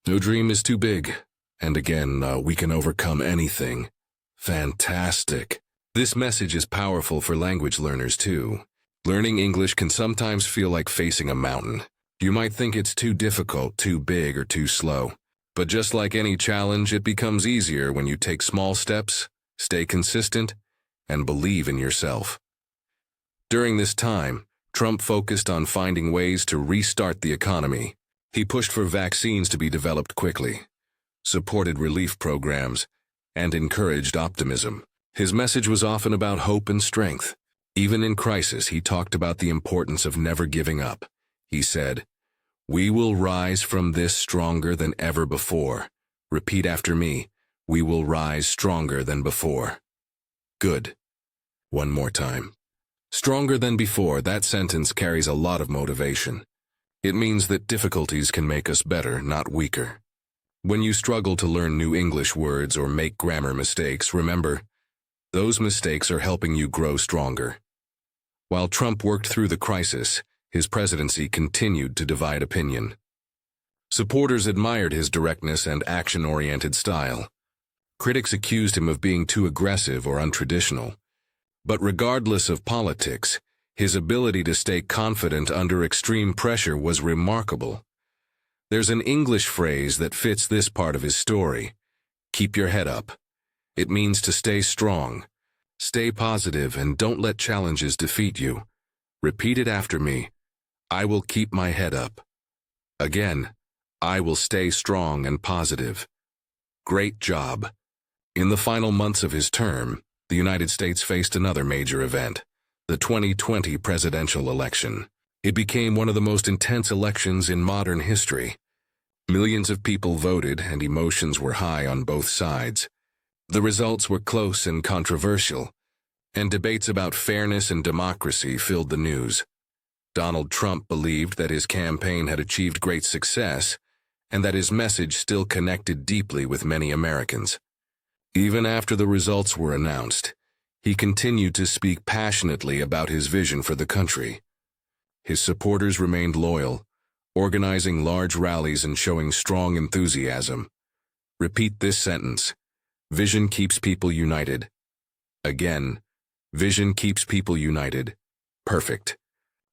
No dream is too big. And again, we can overcome anything. Fantastic. This message is powerful for language learners too. Learning English can sometimes feel like facing a mountain. You might think it's too difficult, too big, or too slow. But just like any challenge, it becomes easier when you take small steps, stay consistent, and believe in yourself. During this time, Trump focused on finding ways to restart the economy. He pushed for vaccines to be developed quickly, supported relief programs, and encouraged optimism. His message was often about hope and strength. Even in crisis, he talked about the importance of never giving up. He said, "We will rise from this stronger than ever before." Repeat after me. We will rise stronger than before. Good. One more time. Stronger than before. That sentence carries a lot of motivation. It means that difficulties can make us better, not weaker. When you struggle to learn new English words or make grammar mistakes, remember, those mistakes are helping you grow stronger. While Trump worked through the crisis, his presidency continued to divide opinion. Supporters admired his directness and action-oriented style. Critics accused him of being too aggressive or untraditional. But regardless of politics, his ability to stay confident under extreme pressure was remarkable. There's an English phrase that fits this part of his story. Keep your head up. It means to stay strong, stay positive, and don't let challenges defeat you. Repeat it after me. I will keep my head up. Again, I will stay strong and positive. Great job. In the final months of his term, the United States faced another major event, the 2020 presidential election. It became one of the most intense elections in modern history. Millions of people voted, and emotions were high on both sides. The results were close and controversial, and debates about fairness and democracy filled the news. Donald Trump believed that his campaign had achieved great success and that his message still connected deeply with many Americans. Even after the results were announced, he continued to speak passionately about his vision for the country. His supporters remained loyal, organizing large rallies and showing strong enthusiasm. Repeat this sentence. Vision keeps people united. Again, vision keeps people united. Perfect.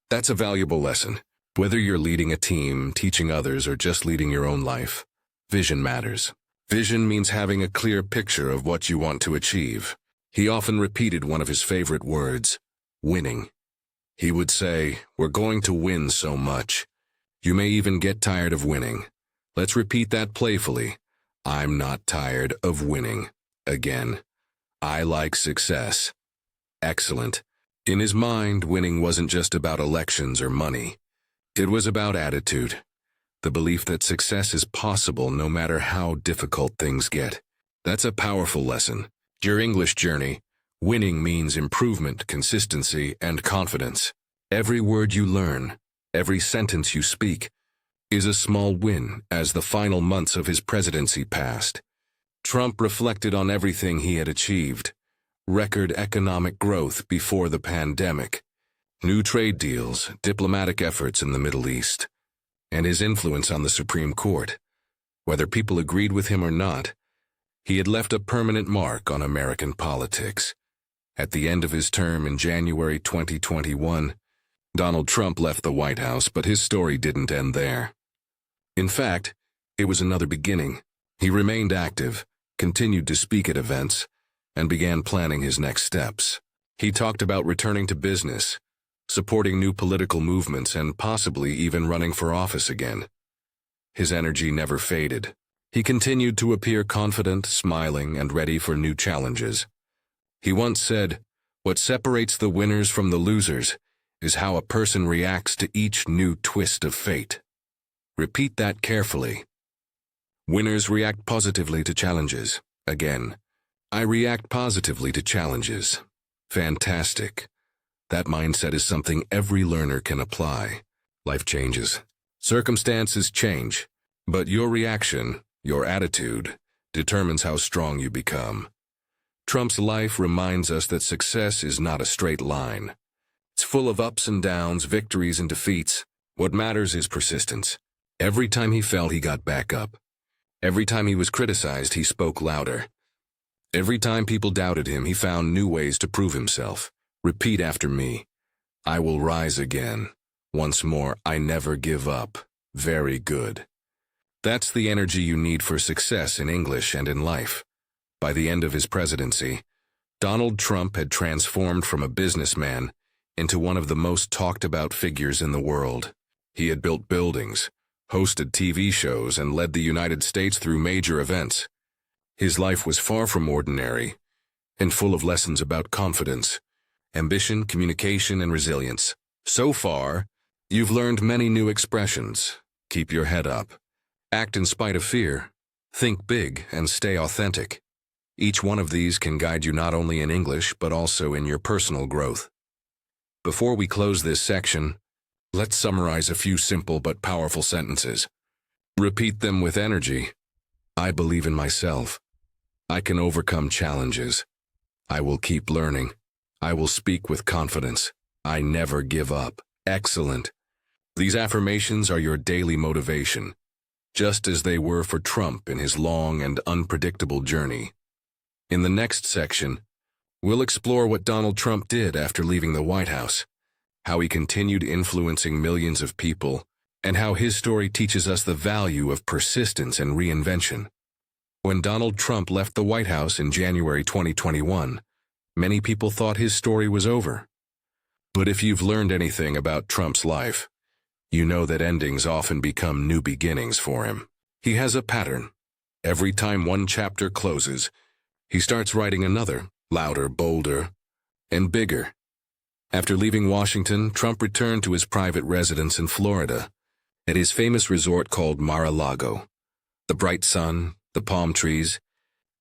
That's a valuable lesson. Whether you're leading a team, teaching others, or just leading your own life, vision matters. Vision means having a clear picture of what you want to achieve. He often repeated one of his favorite words, winning. He would say, "We're going to win so much. You may even get tired of winning." Let's repeat that playfully. I'm not tired of winning. Again, I like success. Excellent. In his mind, winning wasn't just about elections or money. It was about attitude, the belief that success is possible no matter how difficult things get. That's a powerful lesson. Your English journey, winning means improvement, consistency, and confidence. Every word you learn, every sentence you speak, is a small win as the final months of his presidency passed. Trump reflected on everything he had achieved. Record economic growth before the pandemic, new trade deals, diplomatic efforts in the Middle East, and his influence on the Supreme Court. Whether people agreed with him or not, he had left a permanent mark on American politics. At the end of his term in January 2021, Donald Trump left the White House, but his story didn't end there. In fact, it was another beginning. He remained active, continued to speak at events, and began planning his next steps. He talked about returning to business, supporting new political movements, and possibly even running for office again. His energy never faded. He continued to appear confident, smiling, and ready for new challenges. He once said, "What separates the winners from the losers is how a person reacts to each new twist of fate." Repeat that carefully. Winners react positively to challenges. Again, I react positively to challenges. Fantastic. That mindset is something every learner can apply. Life changes. Circumstances change. But your reaction, your attitude, determines how strong you become. Trump's life reminds us that success is not a straight line. It's full of ups and downs, victories and defeats. What matters is persistence. Every time he fell, he got back up. Every time he was criticized, he spoke louder. Every time people doubted him, he found new ways to prove himself. Repeat after me. I will rise again. Once more, I never give up. Very good. That's the energy you need for success in English and in life. By the end of his presidency, Donald Trump had transformed from a businessman into one of the most talked about figures in the world. He had built buildings, hosted TV shows, and led the United States through major events. His life was far from ordinary and full of lessons about confidence, ambition, communication, and resilience. So far, you've learned many new expressions. Keep your head up. Act in spite of fear. Think big and stay authentic. Each one of these can guide you not only in English, but also in your personal growth. Before we close this section, let's summarize a few simple but powerful sentences. Repeat them with energy. I believe in myself. I can overcome challenges. I will keep learning. I will speak with confidence. I never give up. Excellent. These affirmations are your daily motivation, just as they were for Trump in his long and unpredictable journey. In the next section, we'll explore what Donald Trump did after leaving the White House, how he continued influencing millions of people, and how his story teaches us the value of persistence and reinvention. When Donald Trump left the White House in January 2021, many people thought his story was over. But if you've learned anything about Trump's life, you know that endings often become new beginnings for him. He has a pattern. Every time one chapter closes, he starts writing another, louder, bolder, and bigger. After leaving Washington, Trump returned to his private residence in Florida, at his famous resort called Mar-a-Lago. The bright sun, the palm trees,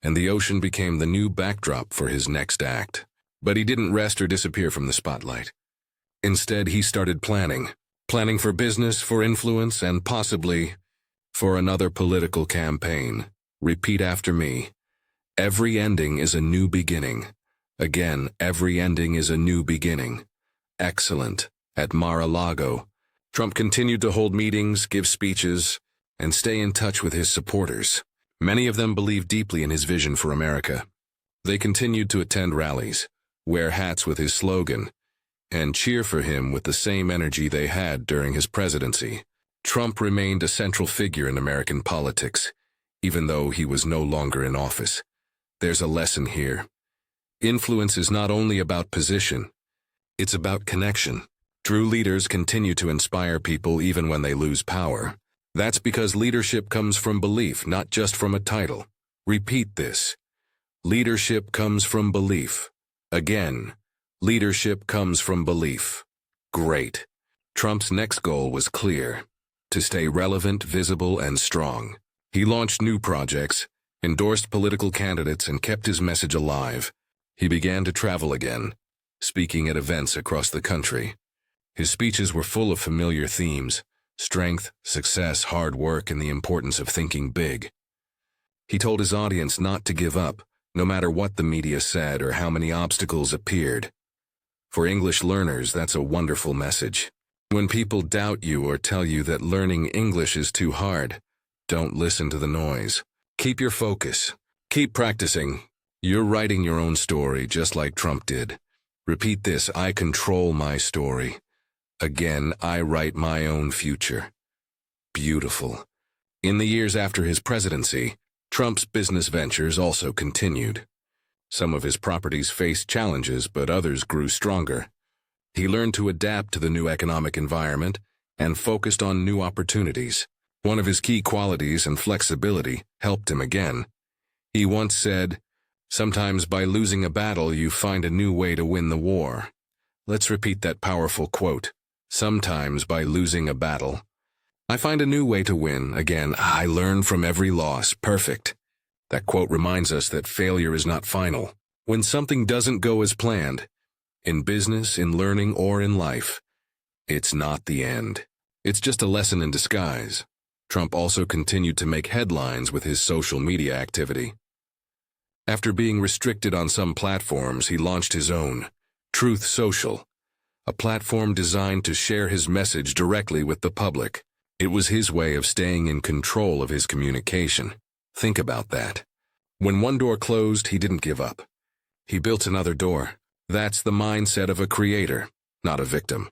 and the ocean became the new backdrop for his next act. But he didn't rest or disappear from the spotlight. Instead, he started planning for business, for influence, and possibly for another political campaign. Repeat after me. Every ending is a new beginning. Again, every ending is a new beginning. Excellent. At Mar-a-Lago, Trump continued to hold meetings, give speeches, and stay in touch with his supporters. Many of them believed deeply in his vision for America. They continued to attend rallies, wear hats with his slogan, and cheer for him with the same energy they had during his presidency. Trump remained a central figure in American politics, even though he was no longer in office. There's a lesson here. Influence is not only about position, it's about connection. True leaders continue to inspire people even when they lose power. That's because leadership comes from belief, not just from a title. Repeat this. Leadership comes from belief. Again, leadership comes from belief. Great. Trump's next goal was clear: to stay relevant, visible, and strong. He launched new projects, endorsed political candidates, and kept his message alive. He began to travel again, speaking at events across the country. His speeches were full of familiar themes: strength, success, hard work, and the importance of thinking big. He told his audience not to give up, no matter what the media said or how many obstacles appeared. For English learners, that's a wonderful message. When people doubt you or tell you that learning English is too hard, don't listen to the noise. Keep your focus. Keep practicing. You're writing your own story just like Trump did. Repeat this: I control my story. Again, I write my own future. Beautiful. In the years after his presidency, Trump's business ventures also continued. Some of his properties faced challenges, but others grew stronger. He learned to adapt to the new economic environment and focused on new opportunities. One of his key qualities and flexibility helped him again. He once said, "Sometimes by losing a battle, you find a new way to win the war." Let's repeat that powerful quote. Sometimes by losing a battle, I find a new way to win. Again, I learn from every loss. Perfect. That quote reminds us that failure is not final. When something doesn't go as planned, in business, in learning, or in life, it's not the end. It's just a lesson in disguise. Trump also continued to make headlines with his social media activity. After being restricted on some platforms, he launched his own, Truth Social, a platform designed to share his message directly with the public. It was his way of staying in control of his communication. Think about that. When one door closed, he didn't give up. He built another door. That's the mindset of a creator, not a victim.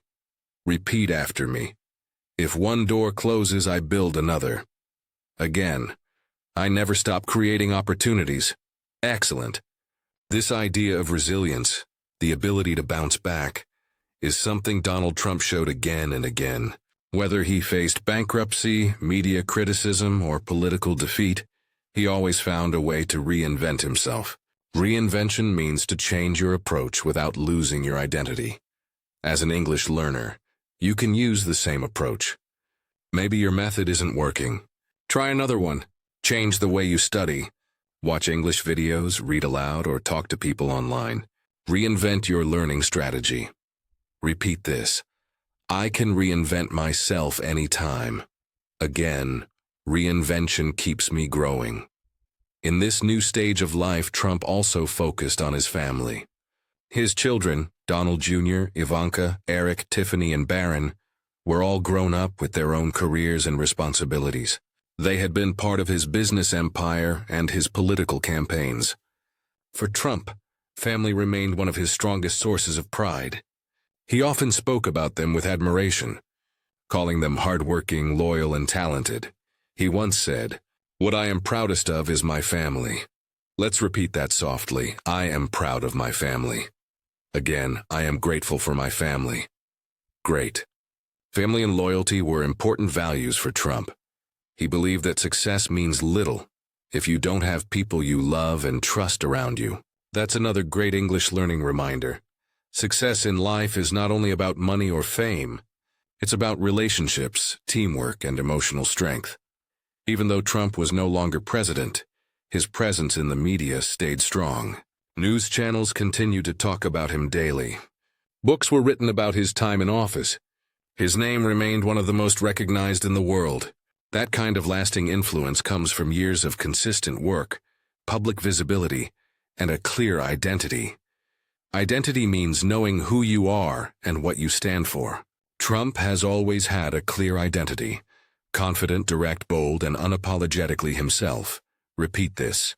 Repeat after me. If one door closes, I build another. Again, I never stop creating opportunities. Excellent. This idea of resilience, the ability to bounce back, is something Donald Trump showed again and again. Whether he faced bankruptcy, media criticism, or political defeat, he always found a way to reinvent himself. Reinvention means to change your approach without losing your identity. As an English learner, you can use the same approach. Maybe your method isn't working. Try another one. Change the way you study. Watch English videos, read aloud, or talk to people online. Reinvent your learning strategy. Repeat this: I can reinvent myself anytime. Again, reinvention keeps me growing. In this new stage of life, Trump also focused on his family. His children, Donald Jr., Ivanka, Eric, Tiffany, and Barron, were all grown up with their own careers and responsibilities. They had been part of his business empire and his political campaigns. For Trump, family remained one of his strongest sources of pride. He often spoke about them with admiration, calling them hardworking, loyal, and talented. He once said, "What I am proudest of is my family." Let's repeat that softly. I am proud of my family. Again, I am grateful for my family. Great. Family and loyalty were important values for Trump. He believed that success means little if you don't have people you love and trust around you. That's another great English learning reminder. Success in life is not only about money or fame, it's about relationships, teamwork, and emotional strength. Even though Trump was no longer president, his presence in the media stayed strong. News channels continued to talk about him daily. Books were written about his time in office. His name remained one of the most recognized in the world. That kind of lasting influence comes from years of consistent work, public visibility, and a clear identity. Identity means knowing who you are and what you stand for. Trump has always had a clear identity. Confident, direct, bold, and unapologetically himself. Repeat this: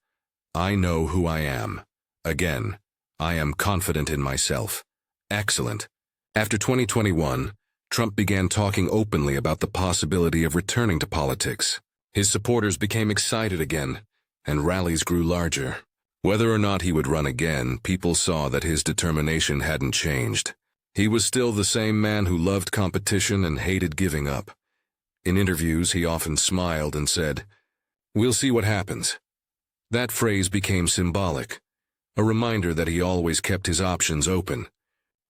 I know who I am. Again, I am confident in myself. Excellent. After 2021, Trump began talking openly about the possibility of returning to politics. His supporters became excited again, and rallies grew larger. Whether or not he would run again, people saw that his determination hadn't changed. He was still the same man who loved competition and hated giving up. In interviews, he often smiled and said, "We'll see what happens." That phrase became symbolic, a reminder that he always kept his options open,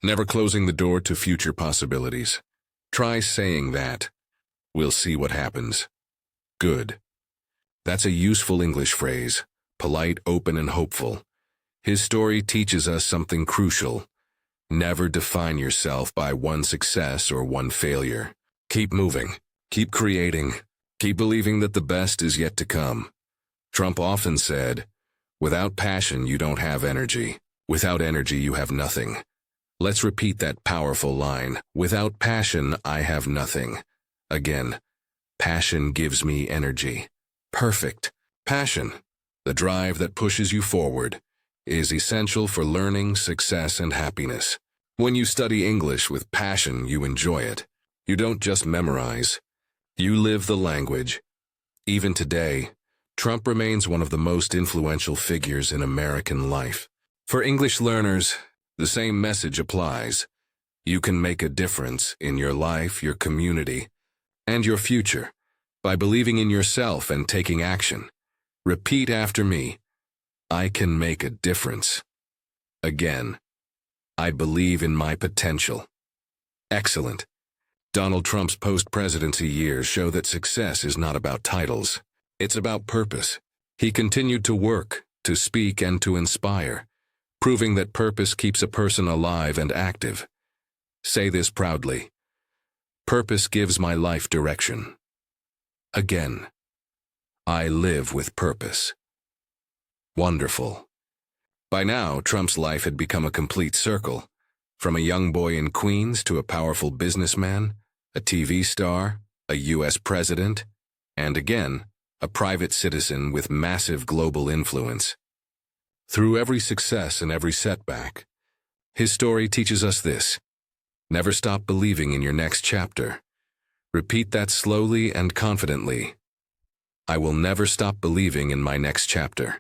never closing the door to future possibilities. Try saying that. We'll see what happens. Good. That's a useful English phrase, polite, open, and hopeful. His story teaches us something crucial. Never define yourself by one success or one failure. Keep moving. Keep creating. Keep believing that the best is yet to come. Trump often said, "Without passion, you don't have energy. Without energy, you have nothing." Let's repeat that powerful line. Without passion, I have nothing. Again, passion gives me energy. Perfect. Passion, the drive that pushes you forward, is essential for learning, success, and happiness. When you study English with passion, you enjoy it. You don't just memorize. You live the language. Even today, Trump remains one of the most influential figures in American life. For English learners, the same message applies. You can make a difference in your life, your community, and your future by believing in yourself and taking action. Repeat after me. I can make a difference. Again, I believe in my potential. Excellent. Donald Trump's post-presidency years show that success is not about titles. It's about purpose. He continued to work, to speak, and to inspire, proving that purpose keeps a person alive and active. Say this proudly. Purpose gives my life direction. Again, I live with purpose. Wonderful. By now, Trump's life had become a complete circle. From a young boy in Queens to a powerful businessman, a TV star, a U.S. president, and again, a private citizen with massive global influence. Through every success and every setback, his story teaches us this. Never stop believing in your next chapter. Repeat that slowly and confidently. I will never stop believing in my next chapter.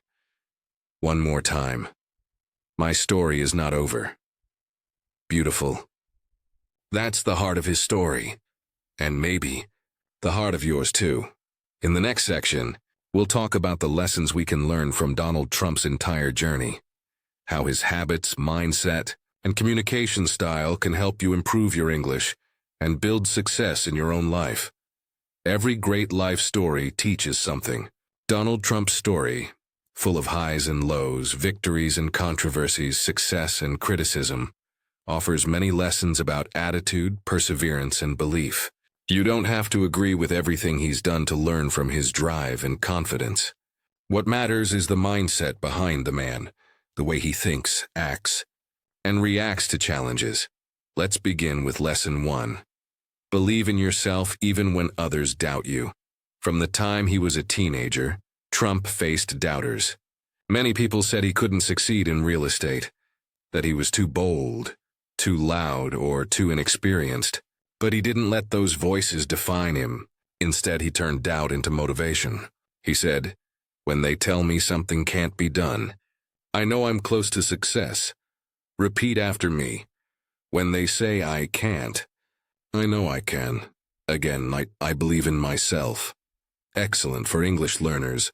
One more time. My story is not over. Beautiful. That's the heart of his story. And maybe the heart of yours too. In the next section, we'll talk about the lessons we can learn from Donald Trump's entire journey. How his habits, mindset, and communication style can help you improve your English and build success in your own life. Every great life story teaches something. Donald Trump's story, full of highs and lows, victories and controversies, success and criticism, offers many lessons about attitude, perseverance, and belief. You don't have to agree with everything he's done to learn from his drive and confidence. What matters is the mindset behind the man, the way he thinks, acts, and reacts to challenges. Let's begin with Lesson 1. Believe in yourself even when others doubt you. From the time he was a teenager, Trump faced doubters. Many people said he couldn't succeed in real estate, that he was too bold, too loud, or too inexperienced. But he didn't let those voices define him. Instead, he turned doubt into motivation. He said, "When they tell me something can't be done, I know I'm close to success." Repeat after me. When they say I can't, I know I can. Again, I believe in myself. Excellent for English learners.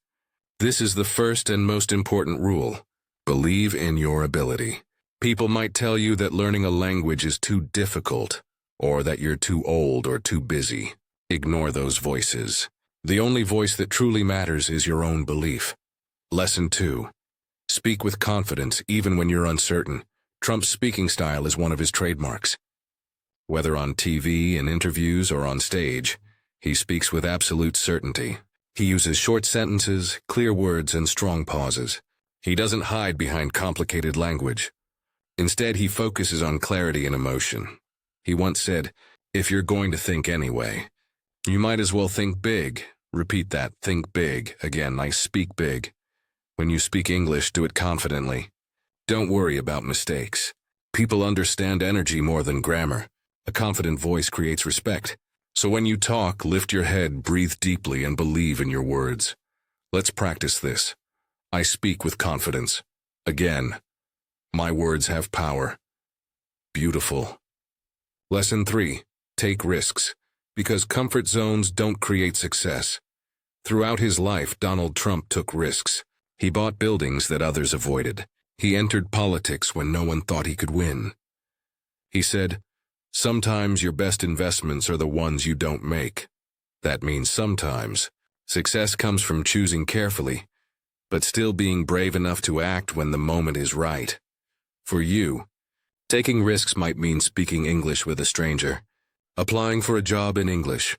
This is the first and most important rule. Believe in your ability. People might tell you that learning a language is too difficult, or that you're too old or too busy. Ignore those voices. The only voice that truly matters is your own belief. Lesson 2. Speak with confidence even when you're uncertain. Trump's speaking style is one of his trademarks. Whether on TV, in interviews, or on stage, he speaks with absolute certainty. He uses short sentences, clear words, and strong pauses. He doesn't hide behind complicated language. Instead, he focuses on clarity and emotion. He once said, "If you're going to think anyway, you might as well think big." Repeat that, think big. Again, I speak big. When you speak English, do it confidently. Don't worry about mistakes. People understand energy more than grammar. A confident voice creates respect. So when you talk, lift your head, breathe deeply, and believe in your words. Let's practice this. I speak with confidence. Again, my words have power. Beautiful. Lesson 3. Take risks, because comfort zones don't create success. Throughout his life, Donald Trump took risks. He bought buildings that others avoided. He entered politics when no one thought he could win. He said, "Sometimes your best investments are the ones you don't make." That means sometimes success comes from choosing carefully, but still being brave enough to act when the moment is right. For you, taking risks might mean speaking English with a stranger, applying for a job in English,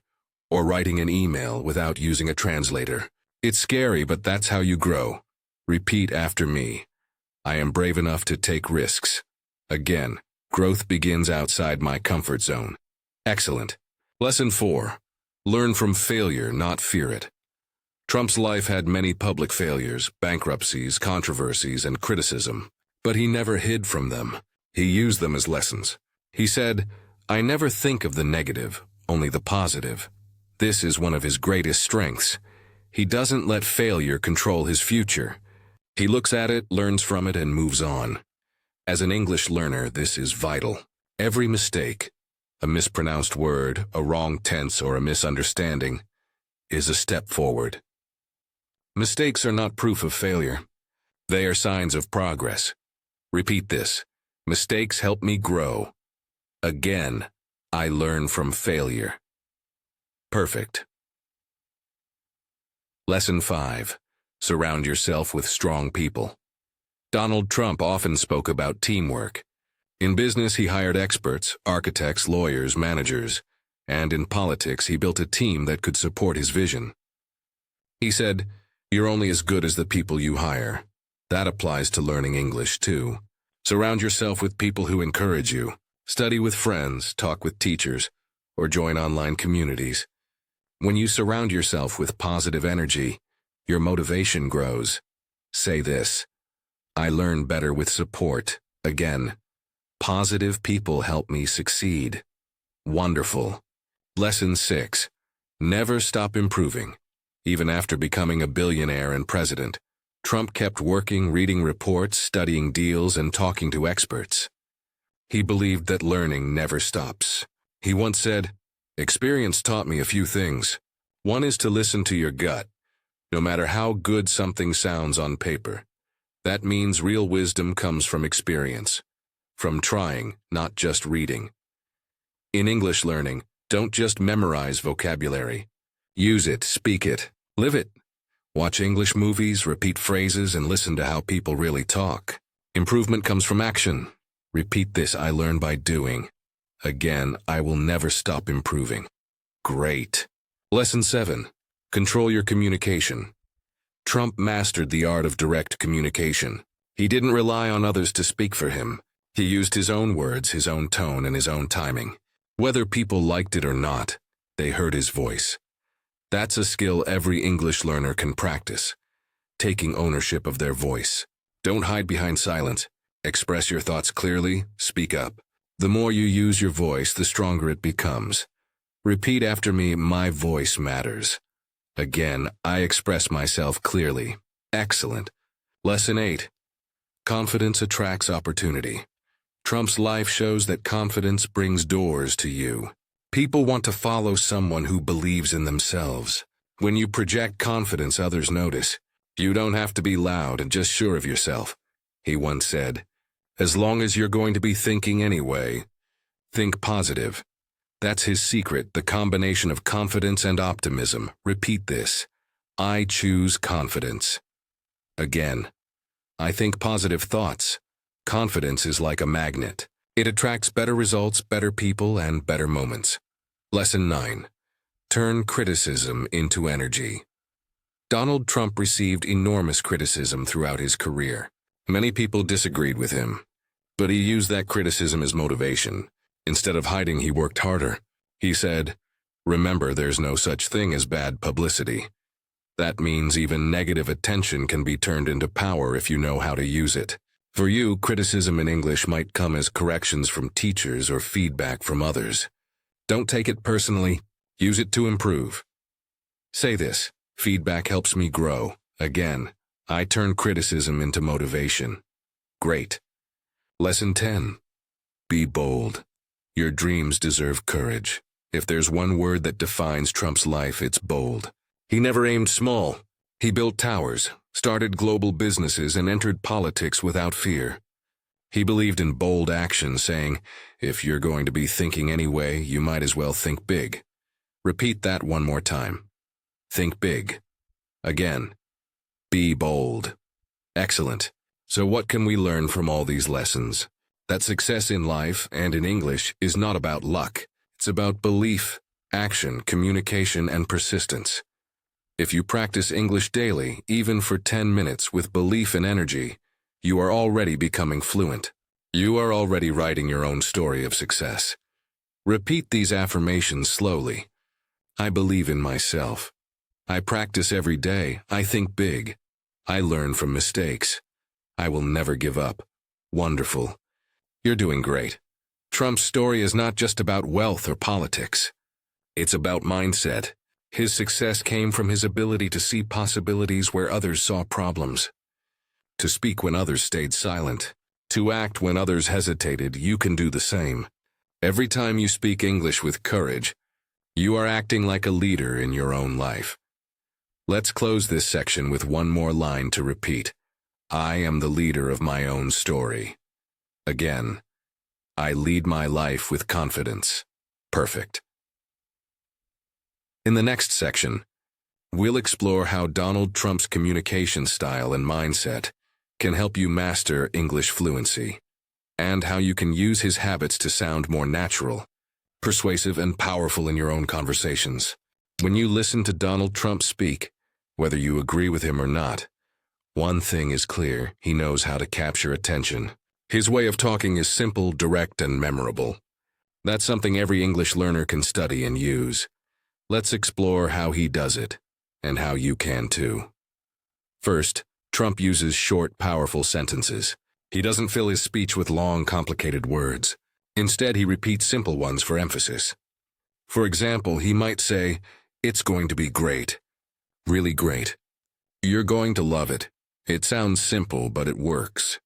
or writing an email without using a translator. It's scary, but that's how you grow. Repeat after me. I am brave enough to take risks. Again, Growth begins outside my comfort zone. Excellent. Lesson 4. Learn from failure, not fear it. Trump's life had many public failures, bankruptcies, controversies, and criticism. But he never hid from them. He used them as lessons. He said, "I never think of the negative, only the positive." This is one of his greatest strengths. He doesn't let failure control his future. He looks at it, learns from it, and moves on. As an English learner, this is vital. Every mistake, a mispronounced word, a wrong tense, or a misunderstanding, is a step forward. Mistakes are not proof of failure. They are signs of progress. Repeat this. Mistakes help me grow. Again, I learn from failure. Perfect. Lesson 5. Surround yourself with strong people. Donald Trump often spoke about teamwork. In business, he hired experts, architects, lawyers, managers, and in politics, he built a team that could support his vision. He said, "You're only as good as the people you hire." That applies to learning English too. Surround yourself with people who encourage you. Study with friends, talk with teachers, or join online communities. When you surround yourself with positive energy, your motivation grows. Say this. I learn better with support. Again, positive people help me succeed. Wonderful. Lesson 6. Never stop improving. Even after becoming a billionaire and president, Trump kept working, reading reports, studying deals, and talking to experts. He believed that learning never stops. He once said, "Experience taught me a few things. One is to listen to your gut, no matter how good something sounds on paper. That means real wisdom comes from experience, from trying, not just reading." In English learning, don't just memorize vocabulary. Use it, speak it, live it. Watch English movies, repeat phrases, and listen to how people really talk. Improvement comes from action. Repeat this. I learn by doing. Again, I will never stop improving. Great. Lesson 7. Control your communication. Trump mastered the art of direct communication. He didn't rely on others to speak for him. He used his own words, his own tone, and his own timing. Whether people liked it or not, they heard his voice. That's a skill every English learner can practice. Taking ownership of their voice. Don't hide behind silence. Express your thoughts clearly, speak up. The more you use your voice, the stronger it becomes. Repeat after me, my voice matters. Again, I express myself clearly. Excellent. Lesson 8. Confidence attracts opportunity. Trump's life shows that confidence brings doors to you. People want to follow someone who believes in themselves. When you project confidence, others notice. You don't have to be loud and just sure of yourself. He once said, "As long as you're going to be thinking anyway, think positive." That's his secret, the combination of confidence and optimism. Repeat this. I choose confidence. Again, I think positive thoughts. Confidence is like a magnet. It attracts better results, better people, and better moments. Lesson 9. Turn criticism into energy. Donald Trump received enormous criticism throughout his career. Many people disagreed with him, but he used that criticism as motivation. Instead of hiding, he worked harder. He said, "Remember, there's no such thing as bad publicity." That means even negative attention can be turned into power if you know how to use it. For you, criticism in English might come as corrections from teachers or feedback from others. Don't take it personally. Use it to improve. Say this. Feedback helps me grow. Again, I turn criticism into motivation. Great. Lesson 10. Be bold. Your dreams deserve courage. If there's one word that defines Trump's life, it's bold. He never aimed small. He built towers, started global businesses, and entered politics without fear. He believed in bold action, saying, "If you're going to be thinking anyway, you might as well think big." Repeat that one more time. Think big. Again. Be bold. Excellent. So what can we learn from all these lessons? That success in life and in English is not about luck. It's about belief, action, communication, and persistence. If you practice English daily, even for 10 minutes with belief and energy, you are already becoming fluent. You are already writing your own story of success. Repeat these affirmations slowly. I believe in myself. I practice every day. I think big. I learn from mistakes. I will never give up. Wonderful. You're doing great. Trump's story is not just about wealth or politics. It's about mindset. His success came from his ability to see possibilities where others saw problems. To speak when others stayed silent. To act when others hesitated. You can do the same. Every time you speak English with courage, you are acting like a leader in your own life. Let's close this section with one more line to repeat. I am the leader of my own story. Again, I lead my life with confidence. Perfect. In the next section, we'll explore how Donald Trump's communication style and mindset can help you master English fluency, and how you can use his habits to sound more natural, persuasive, and powerful in your own conversations. When you listen to Donald Trump speak, whether you agree with him or not, one thing is clear: he knows how to capture attention. His way of talking is simple, direct, and memorable. That's something every English learner can study and use. Let's explore how he does it, and how you can too. First, Trump uses short, powerful sentences. He doesn't fill his speech with long, complicated words. Instead, he repeats simple ones for emphasis. For example, he might say, "It's going to be great. Really great. You're going to love it." It sounds simple, but it works.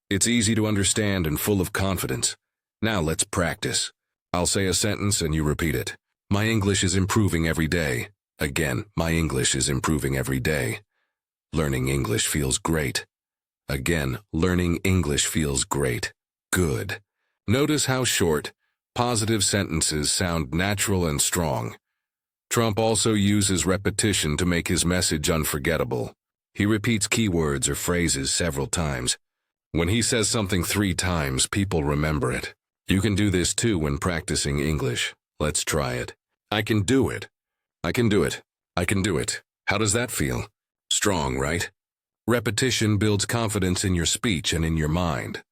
It's easy to understand and full of confidence. Now let's practice. I'll say a sentence and you repeat it. My English is improving every day. Again, my English is improving every day. Learning English feels great. Again, learning English feels great. Good. Notice how short, positive sentences sound natural and strong. Trump also uses repetition to make his message unforgettable. He repeats keywords or phrases several times. When he says something 3 times, people remember it. You can do this too when practicing English. Let's try it. I can do it. I can do it. I can do it. How does that feel? Strong, right? Repetition builds confidence in your speech and in your mind.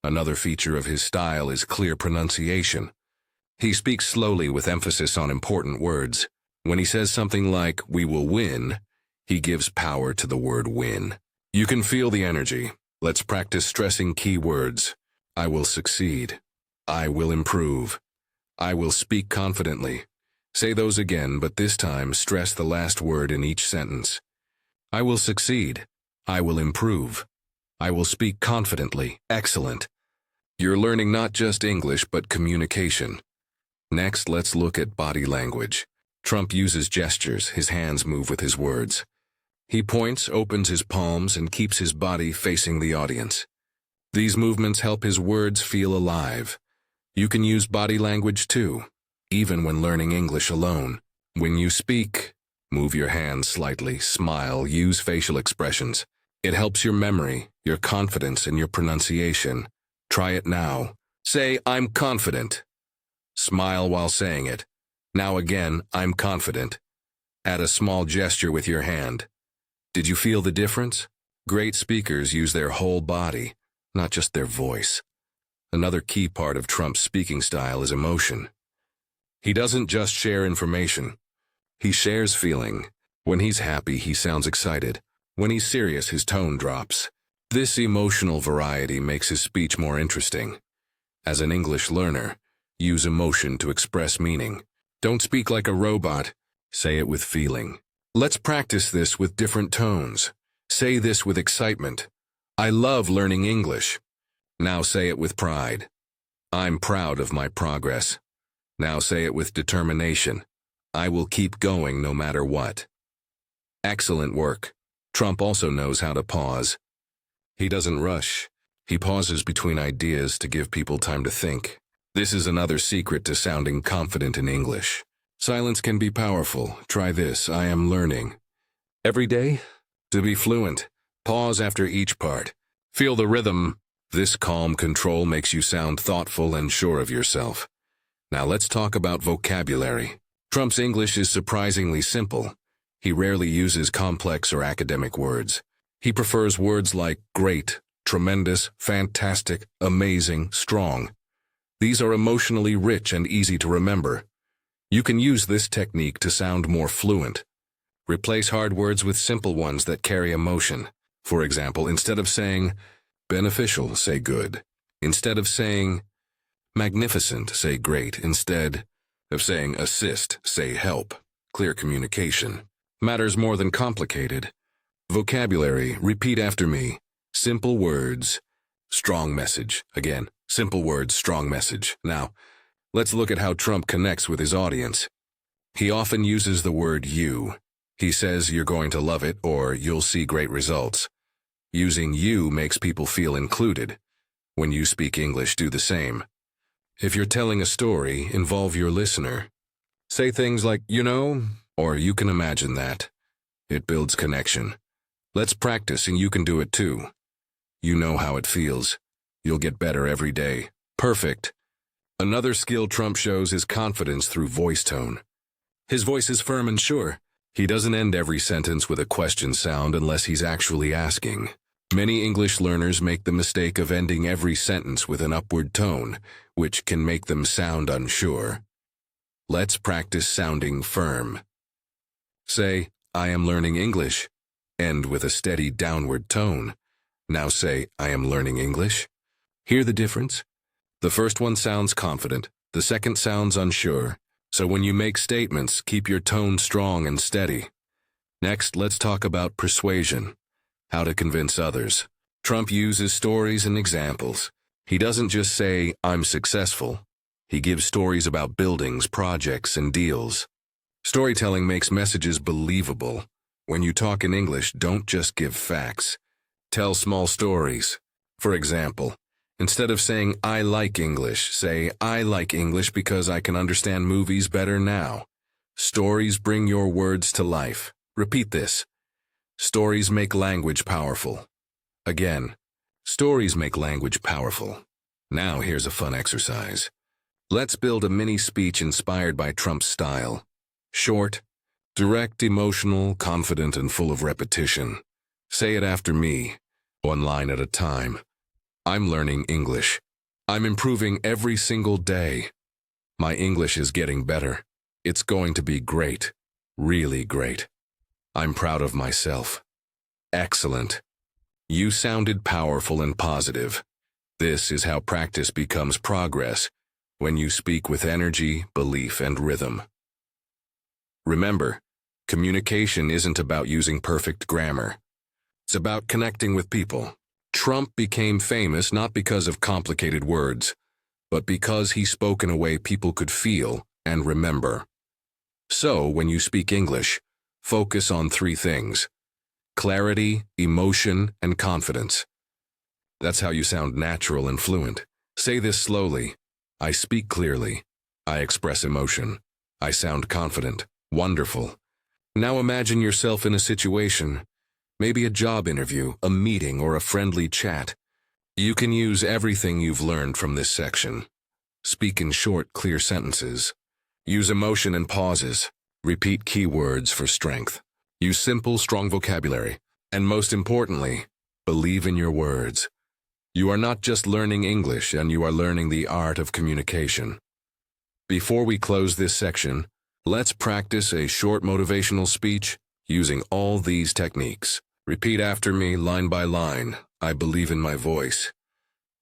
Another feature of his style is clear pronunciation. He speaks slowly with emphasis on important words. When he says something like, "We will win," he gives power to the word win. You can feel the energy. Let's practice stressing key words. I will succeed. I will improve. I will speak confidently. Say those again, but this time stress the last word in each sentence. I will succeed. I will improve. I will speak confidently. Excellent. You're learning not just English, but communication. Next, let's look at body language. Trump uses gestures. His hands move with his words. He points, opens his palms, and keeps his body facing the audience. These movements help his words feel alive. You can use body language too, even when learning English alone. When you speak, move your hands slightly, smile, use facial expressions. It helps your memory, your confidence, and your pronunciation. Try it now. Say, "I'm confident." Smile while saying it. Now again, "I'm confident." Add a small gesture with your hand. Did you feel the difference? Great speakers use their whole body, not just their voice. Another key part of Trump's speaking style is emotion. He doesn't just share information. He shares feeling. When he's happy, he sounds excited. When he's serious, his tone drops. This emotional variety makes his speech more interesting. As an English learner, use emotion to express meaning. Don't speak like a robot. Say it with feeling. Let's practice this with different tones. Say this with excitement. I love learning English. Now say it with pride. I'm proud of my progress. Now say it with determination. I will keep going no matter what. Excellent work. Trump also knows how to pause. He doesn't rush. He pauses between ideas to give people time to think. This is another secret to sounding confident in English. Silence can be powerful. Try this. I am learning. Every day, to be fluent, pause after each part. Feel the rhythm. This calm control makes you sound thoughtful and sure of yourself. Now let's talk about vocabulary. Trump's English is surprisingly simple. He rarely uses complex or academic words. He prefers words like great, tremendous, fantastic, amazing, strong. These are emotionally rich and easy to remember. You can use this technique to sound more fluent. Replace hard words with simple ones that carry emotion. For example, instead of saying beneficial, say good. Instead of saying magnificent, say great. Instead of saying assist, say help. Clear communication matters more than complicated. Vocabulary, repeat after me. Simple words, strong message. Again, simple words, strong message. Now, let's look at how Trump connects with his audience. He often uses the word you. He says you're going to love it or you'll see great results. Using you makes people feel included. When you speak English, do the same. If you're telling a story, involve your listener. Say things like, you know, or you can imagine that. It builds connection. Let's practice and you can do it too. You know how it feels. You'll get better every day. Perfect. Another skill Trump shows is confidence through voice tone. His voice is firm and sure. He doesn't end every sentence with a question sound unless he's actually asking. Many English learners make the mistake of ending every sentence with an upward tone, which can make them sound unsure. Let's practice sounding firm. Say, I am learning English. End with a steady downward tone. Now say, I am learning English. Hear the difference? The first one sounds confident, the second sounds unsure. So when you make statements, keep your tone strong and steady. Next, let's talk about persuasion. How to convince others. Trump uses stories and examples. He doesn't just say, I'm successful. He gives stories about buildings, projects, and deals. Storytelling makes messages believable. When you talk in English, don't just give facts. Tell small stories. For example, instead of saying, I like English, say, I like English because I can understand movies better now. Stories bring your words to life. Repeat this. Stories make language powerful. Again, stories make language powerful. Now here's a fun exercise. Let's build a mini speech inspired by Trump's style. Short, direct, emotional, confident, and full of repetition. Say it after me, one line at a time. I'm learning English. I'm improving every single day. My English is getting better. It's going to be great. Really great. I'm proud of myself. Excellent. You sounded powerful and positive. This is how practice becomes progress, when you speak with energy, belief, and rhythm. Remember, communication isn't about using perfect grammar. It's about connecting with people. Trump became famous not because of complicated words, but because he spoke in a way people could feel and remember. So, when you speak English, focus on 3 things: clarity, emotion, and confidence. That's how you sound natural and fluent. Say this slowly. I speak clearly. I express emotion. I sound confident. Wonderful. Now imagine yourself in a situation, maybe a job interview, a meeting, or a friendly chat. You can use everything you've learned from this section. Speak in short, clear sentences. Use emotion and pauses. Repeat keywords for strength. Use simple, strong vocabulary. And most importantly, believe in your words. You are not just learning English, and you are learning the art of communication. Before we close this section, let's practice a short motivational speech using all these techniques. Repeat after me line by line. I believe in my voice.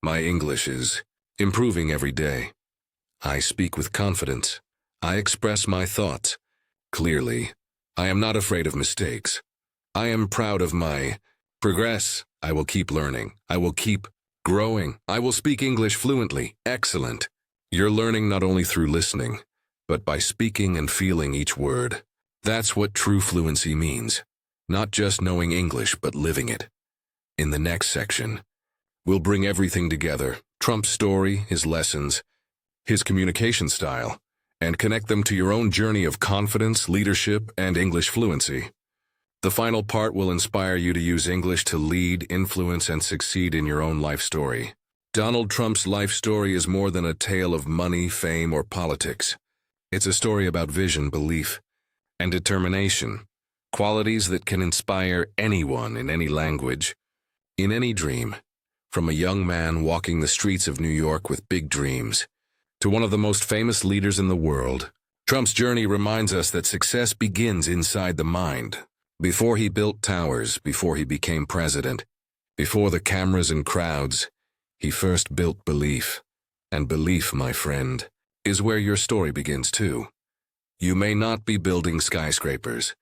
My English is improving every day. I speak with confidence. I express my thoughts clearly. I am not afraid of mistakes. I am proud of my progress. I will keep learning. I will keep growing. I will speak English fluently. Excellent. You're learning not only through listening, but by speaking and feeling each word. That's what true fluency means. Not just knowing English, but living it. In the next section, we'll bring everything together: Trump's story, his lessons, his communication style, and connect them to your own journey of confidence, leadership, and English fluency. The final part will inspire you to use English to lead, influence, and succeed in your own life story. Donald Trump's life story is more than a tale of money, fame, or politics. It's a story about vision, belief, and determination, qualities that can inspire anyone in any language, in any dream. From a young man walking the streets of New York with big dreams, to one of the most famous leaders in the world, Trump's journey reminds us that success begins inside the mind. Before he built towers, before he became president, before the cameras and crowds, he first built belief. And belief, my friend, is where your story begins too. You may not be building skyscrapers,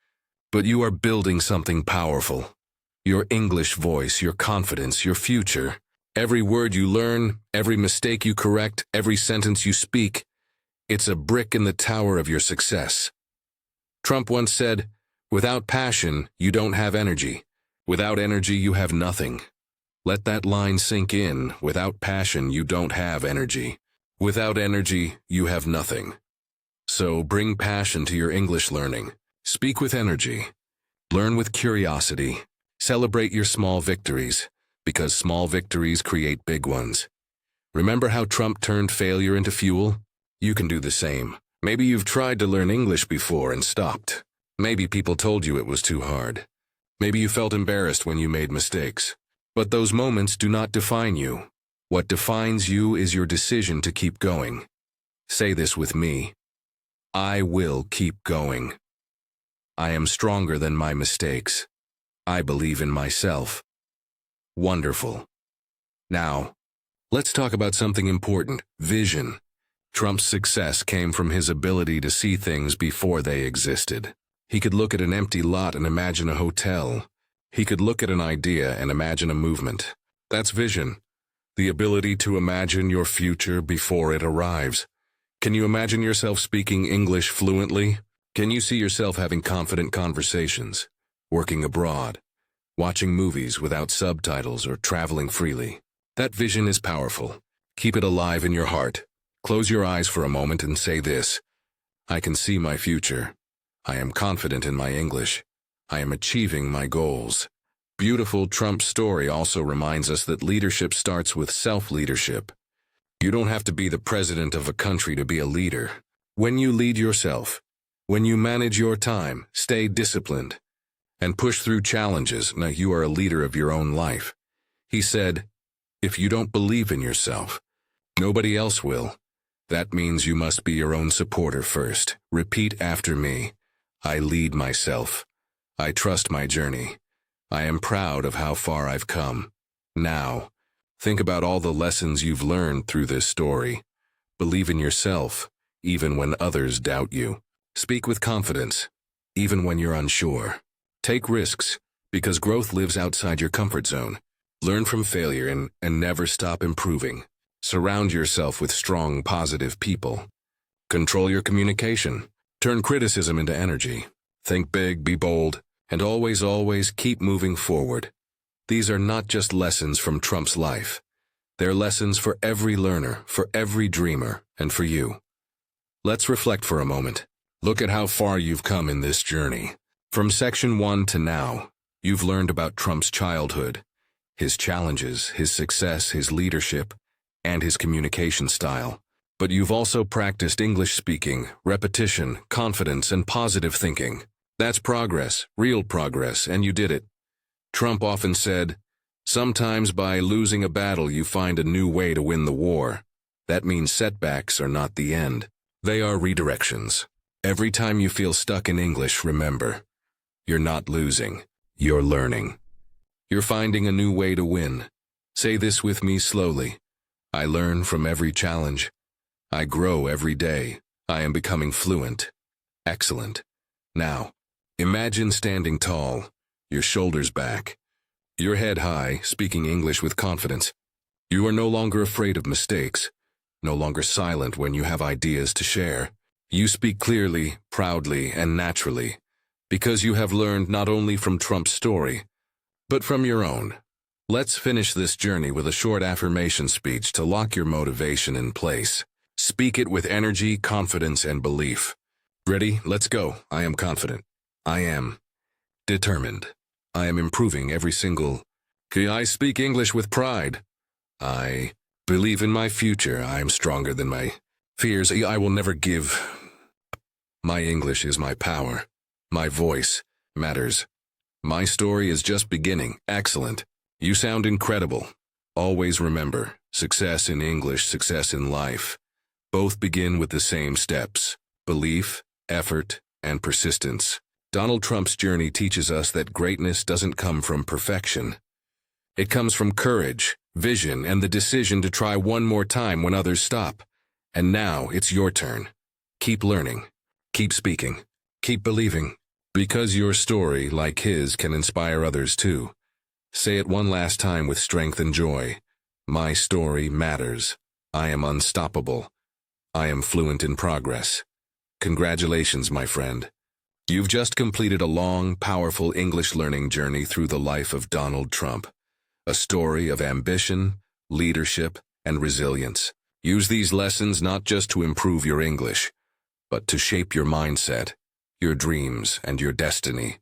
but you are building something powerful. Your English voice, your confidence, your future. Every word you learn, every mistake you correct, every sentence you speak, it's a brick in the tower of your success. Trump once said, "Without passion, you don't have energy. Without energy, you have nothing." Let that line sink in. Without passion, you don't have energy. Without energy, you have nothing. So bring passion to your English learning. Speak with energy. Learn with curiosity. Celebrate your small victories, because small victories create big ones. Remember how Trump turned failure into fuel? You can do the same. Maybe you've tried to learn English before and stopped. Maybe people told you it was too hard. Maybe you felt embarrassed when you made mistakes. But those moments do not define you. What defines you is your decision to keep going. Say this with me. I will keep going. I am stronger than my mistakes. I believe in myself. Wonderful. Now, let's talk about something important, vision. Trump's success came from his ability to see things before they existed. He could look at an empty lot and imagine a hotel. He could look at an idea and imagine a movement. That's vision. The ability to imagine your future before it arrives. Can you imagine yourself speaking English fluently? Can you see yourself having confident conversations, working abroad, watching movies without subtitles or traveling freely? That vision is powerful. Keep it alive in your heart. Close your eyes for a moment and say this. I can see my future. I am confident in my English. I am achieving my goals. Beautiful Trump's story also reminds us that leadership starts with self-leadership. You don't have to be the president of a country to be a leader. When you lead yourself, when you manage your time, stay disciplined, and push through challenges, now you are a leader of your own life. He said, if you don't believe in yourself, nobody else will. That means you must be your own supporter first. Repeat after me. I lead myself. I trust my journey. I am proud of how far I've come. Now, think about all the lessons you've learned through this story. Believe in yourself, even when others doubt you. Speak with confidence, even when you're unsure. Take risks, because growth lives outside your comfort zone. Learn from failure and never stop improving. Surround yourself with strong, positive people. Control your communication. Turn criticism into energy. Think big, be bold, and always keep moving forward. These are not just lessons from Trump's life. They're lessons for every learner, for every dreamer, and for you. Let's reflect for a moment. Look at how far you've come in this journey. From section 1 to now, you've learned about Trump's childhood, his challenges, his success, his leadership, and his communication style. But you've also practiced English speaking, repetition, confidence, and positive thinking. That's progress, real progress, and you did it. Trump often said, sometimes by losing a battle you find a new way to win the war. That means setbacks are not the end. They are redirections. Every time you feel stuck in English, remember, you're not losing, you're learning. You're finding a new way to win. Say this with me slowly. I learn from every challenge. I grow every day. I am becoming fluent. Excellent. Now, imagine standing tall, your shoulders back, your head high, speaking English with confidence. You are no longer afraid of mistakes, no longer silent when you have ideas to share. You speak clearly, proudly, and naturally, because you have learned not only from Trump's story, but from your own. Let's finish this journey with a short affirmation speech to lock your motivation in place. Speak it with energy, confidence, and belief. Ready? Let's go. I am confident. I am determined. I am improving every single. I speak English with pride. I believe in my future. I am stronger than my fears. I will never give. My English is my power. My voice matters. My story is just beginning. Excellent. You sound incredible. Always remember, success in English, success in life, both begin with the same steps: belief, effort, and persistence. Donald Trump's journey teaches us that greatness doesn't come from perfection. It comes from courage, vision, and the decision to try one more time when others stop. And now it's your turn. Keep learning. Keep speaking. Keep believing. Because your story, like his, can inspire others too. Say it one last time with strength and joy. My story matters. I am unstoppable. I am fluent in progress. Congratulations, my friend. You've just completed a long, powerful English learning journey through the life of Donald Trump. A story of ambition, leadership, and resilience. Use these lessons not just to improve your English, but to shape your mindset, your dreams, and your destiny.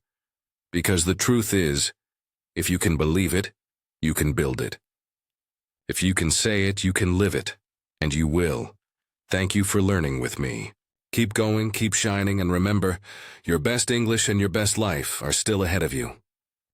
Because the truth is, if you can believe it, you can build it. If you can say it, you can live it. And you will. Thank you for learning with me. Keep going, keep shining, and remember, your best English and your best life are still ahead of you.